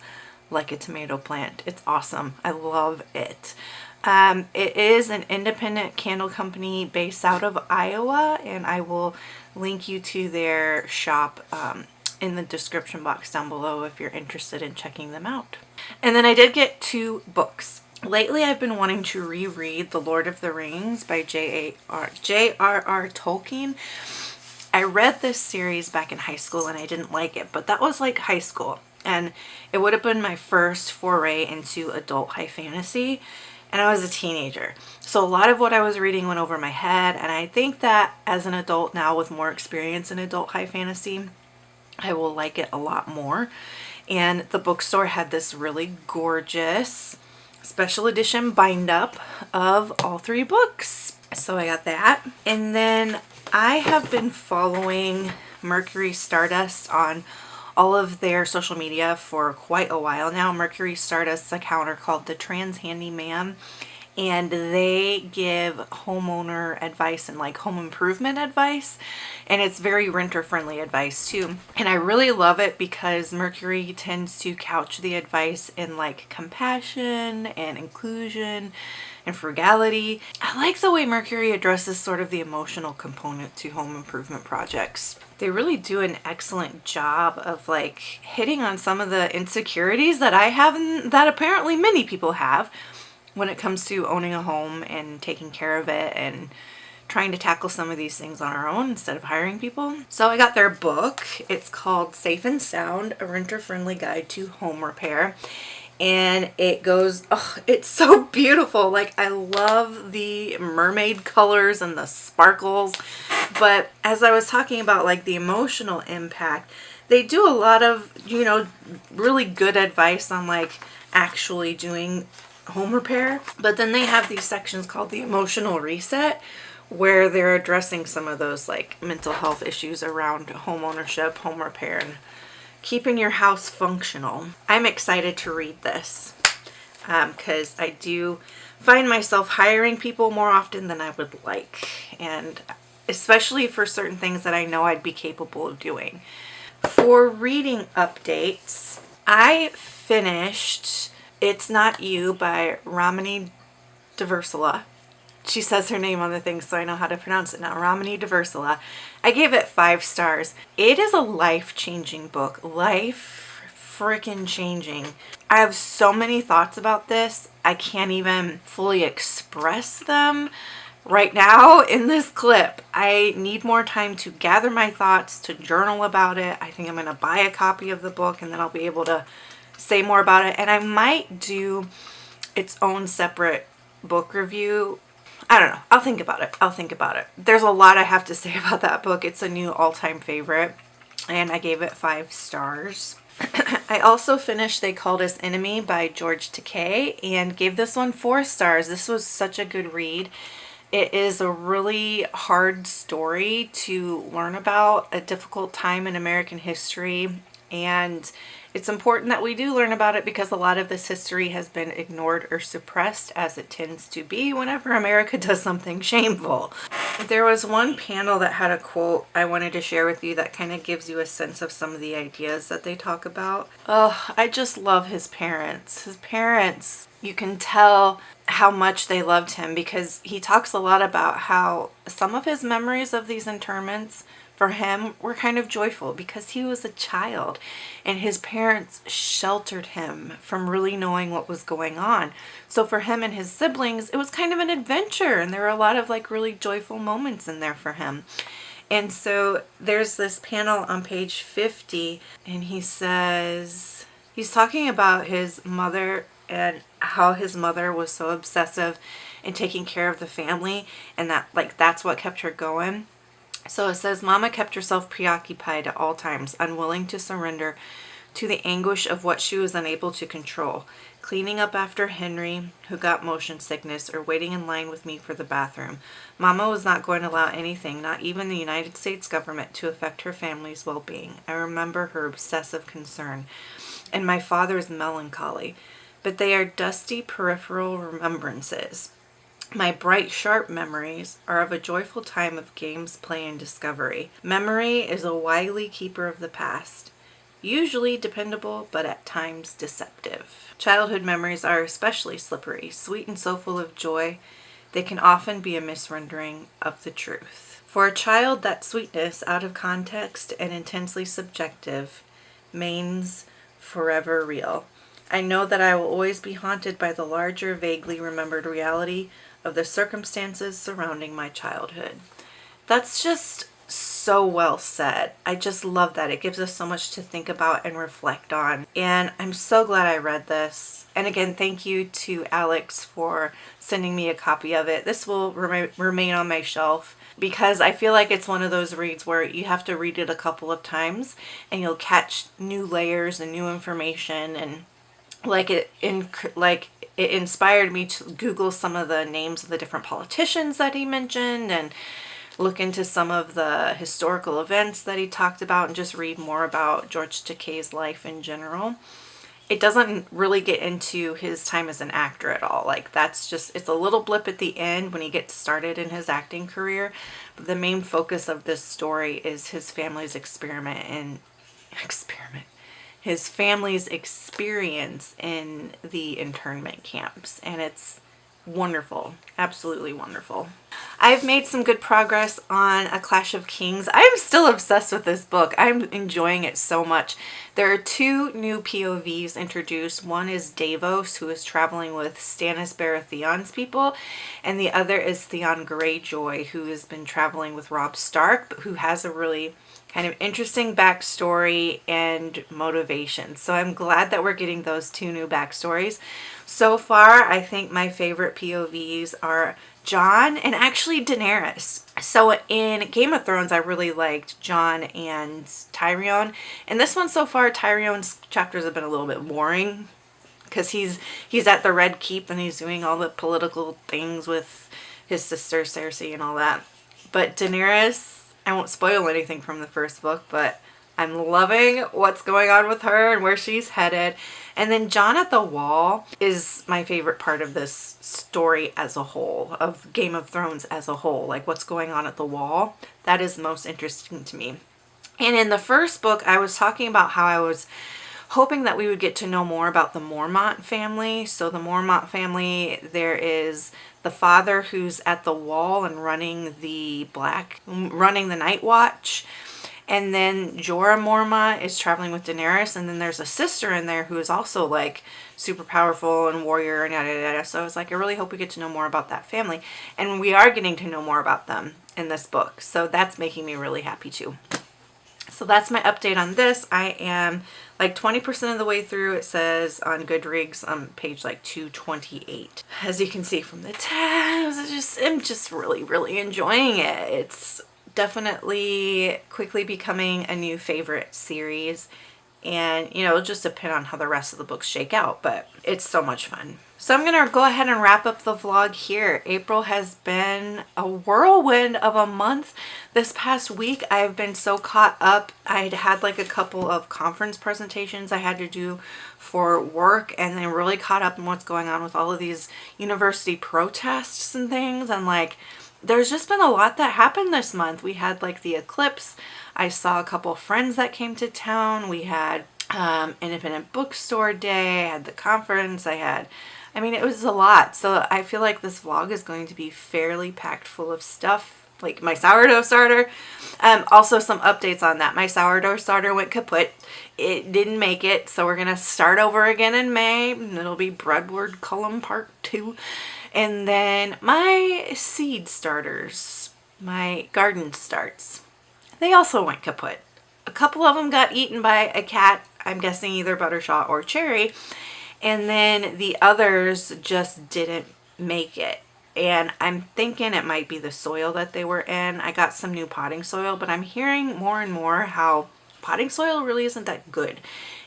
[SPEAKER 2] like a tomato plant. It's awesome. I love it. It is an independent candle company based out of Iowa, and I will link you to their shop in the description box down below if you're interested in checking them out. And then I did get 2 books. Lately, I've been wanting to reread The Lord of the Rings by J.R.R. Tolkien. I read this series back in high school and I didn't like it, but that was like high school. And it would have been my first foray into adult high fantasy, and I was a teenager. So a lot of what I was reading went over my head, and I think that as an adult now with more experience in adult high fantasy, I will like it a lot more. And the bookstore had this really gorgeous special edition bind up of all 3 books. So I got that. And then I have been following Mercury Stardust on all of their social media for quite a while now. Mercury Stardust's account are called the Trans Handyman, and they give homeowner advice and like home improvement advice, and it's very renter friendly advice too. And I really love it because Mercury tends to couch the advice in like compassion and inclusion and frugality. I like the way Mercury addresses sort of the emotional component to home improvement projects. They really do an excellent job of like hitting on some of the insecurities that I have and that apparently many people have when it comes to owning a home and taking care of it and trying to tackle some of these things on our own instead of hiring people. So I got their book. It's called Safe and Sound, A Renter-Friendly Guide to Home Repair. And it goes, oh, it's so beautiful. Like, I love the mermaid colors and the sparkles. But as I was talking about like the emotional impact, they do a lot of, you know, really good advice on like actually doing home repair. But then they have these sections called the emotional reset, where they're addressing some of those like mental health issues around home ownership, home repair, and keeping your house functional. I'm excited to read this because I do find myself hiring people more often than I would like, and especially for certain things that I know I'd be capable of doing. For reading updates, I finished It's Not You by Ramani Diversala. She says her name on the thing, so I know how to pronounce it now. Ramani Diversala. I gave it 5 stars. It is a life-changing book. Life freaking changing. I have so many thoughts about this. I can't even fully express them right now in this clip. I need more time to gather my thoughts, to journal about it. I think I'm going to buy a copy of the book and then I'll be able to say more about it. And I might do its own separate book review. I don't know. I'll think about it. There's a lot I have to say about that book. It's a new all-time favorite, and I gave it 5 stars. I also finished They Called Us Enemy by George Takei and gave this one 4 stars. This was such a good read. It is a really hard story to learn about, a difficult time in American history, and it's important that we do learn about it because a lot of this history has been ignored or suppressed, as it tends to be whenever America does something shameful. There was one panel that had a quote I wanted to share with you that kind of gives you a sense of some of the ideas that they talk about. Oh, I just love his parents. His parents, you can tell how much they loved him because he talks a lot about how some of his memories of these internments for him were kind of joyful because he was a child and his parents sheltered him from really knowing what was going on. So for him and his siblings, it was kind of an adventure, and there were a lot of like really joyful moments in there for him. And so there's this panel on page 50, and he says, he's talking about his mother and how his mother was so obsessive in taking care of the family, and that like that's what kept her going. So it says, Mama kept herself preoccupied at all times, unwilling to surrender to the anguish of what she was unable to control. Cleaning up after Henry, who got motion sickness, or waiting in line with me for the bathroom. Mama was not going to allow anything, not even the United States government, to affect her family's well-being. I remember her obsessive concern and my father's melancholy, but they are dusty peripheral remembrances. My bright, sharp memories are of a joyful time of games, play, and discovery. Memory is a wily keeper of the past, usually dependable, but at times deceptive. Childhood memories are especially slippery, sweet and so full of joy, they can often be a misrendering of the truth. For a child, that sweetness, out of context and intensely subjective, means forever real. I know that I will always be haunted by the larger, vaguely remembered reality of the circumstances surrounding my childhood. That's just so well said. I just love that. It gives us so much to think about and reflect on. And I'm so glad I read this. And again, thank you to Alex for sending me a copy of it. This will remain on my shelf because I feel like it's one of those reads where you have to read it a couple of times and you'll catch new layers and new information. And it inspired me to Google some of the names of the different politicians that he mentioned and look into some of the historical events that he talked about and just read more about George Takei's life in general. It doesn't really get into his time as an actor at all. Like that's just, it's a little blip at the end when he gets started in his acting career. But the main focus of this story is his family's his family's experience in the internment camps. And it's wonderful. Absolutely wonderful. I've made some good progress on A Clash of Kings. I'm still obsessed with this book. I'm enjoying it so much. There are two new POVs introduced. One is Davos, who is traveling with Stannis Baratheon's people, and the other is Theon Greyjoy, who has been traveling with Robb Stark, but who has a really kind of interesting backstory and motivation. So I'm glad that we're getting those two new backstories. So far, I think my favorite POVs are Jon and actually Daenerys. So in Game of Thrones, I really liked Jon and Tyrion. And this one so far, Tyrion's chapters have been a little bit boring because he's at the Red Keep and he's doing all the political things with his sister Cersei and all that. But Daenerys, I won't spoil anything from the first book, but I'm loving what's going on with her and where she's headed. And then Jon at the Wall is my favorite part of this story as a whole, of Game of Thrones as a whole. Like what's going on at the Wall, that is most interesting to me. And in the first book, I was talking about how I was hoping that we would get to know more about the Mormont family. So the Mormont family, there is the father who's at the Wall and running the Night Watch. And then Jorah Mormont is traveling with Daenerys. And then there's a sister in there who is also like super powerful and warrior and yada yada. So I was like, I really hope we get to know more about that family. And we are getting to know more about them in this book. So that's making me really happy too. So that's my update on this. I am like 20% of the way through. It says on Goodreads on page like 228. As you can see from the tabs, I'm just really, really enjoying it. It's definitely quickly becoming a new favorite series. And, you know, it'll just depend on how the rest of the books shake out, but it's so much fun. So I'm going to go ahead and wrap up the vlog here. April has been a whirlwind of a month. This past week, I've been so caught up. I'd had like a couple of conference presentations I had to do for work, and then really caught up in what's going on with all of these university protests and things. And like, there's just been a lot that happened this month. We had like the eclipse. I saw a couple friends that came to town. We had independent bookstore day. I had the conference. I mean, it was a lot. So I feel like this vlog is going to be fairly packed full of stuff. like my sourdough starter. Also some updates on that. My sourdough starter went kaput. It didn't make it, so we're gonna start over again in May, and it'll be Breadward Cullum Part 2. And then my seed starters, my garden starts, they also went kaput. A couple of them got eaten by a cat, I'm guessing either Buttershaw or Cherry, and then the others just didn't make it. And I'm thinking it might be the soil that they were in. I got some new potting soil, but I'm hearing more and more how potting soil really isn't that good.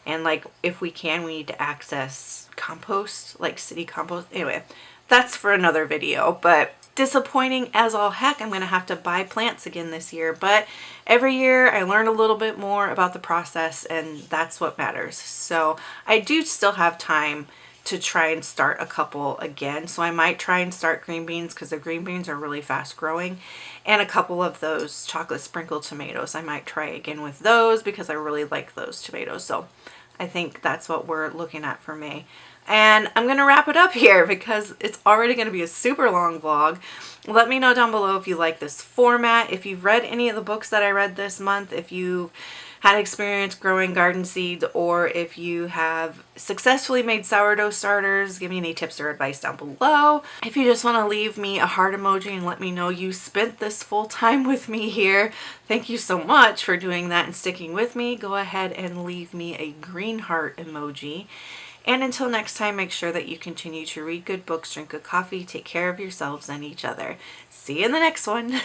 [SPEAKER 2] And like, if we can, we need to access compost, like city compost. Anyway, that's for another video, but disappointing as all heck. I'm going to have to buy plants again this year, but every year I learn a little bit more about the process, and that's what matters. So I do still have time to try and start a couple again. So I might try and start green beans because the green beans are really fast growing, and a couple of those chocolate sprinkled tomatoes. I might try again with those because I really like those tomatoes. So I think that's what we're looking at for May. And I'm going to wrap it up here because it's already going to be a super long vlog. Let me know down below if you like this format, if you've read any of the books that I read this month, if you had experience growing garden seeds, or if you have successfully made sourdough starters. Give me any tips or advice down below. If you just want to leave me a heart emoji and let me know you spent this full time with me here, thank you so much for doing that and sticking with me. Go ahead and leave me a green heart emoji. And until next time, make sure that you continue to read good books, drink good coffee, take care of yourselves and each other. See you in the next one.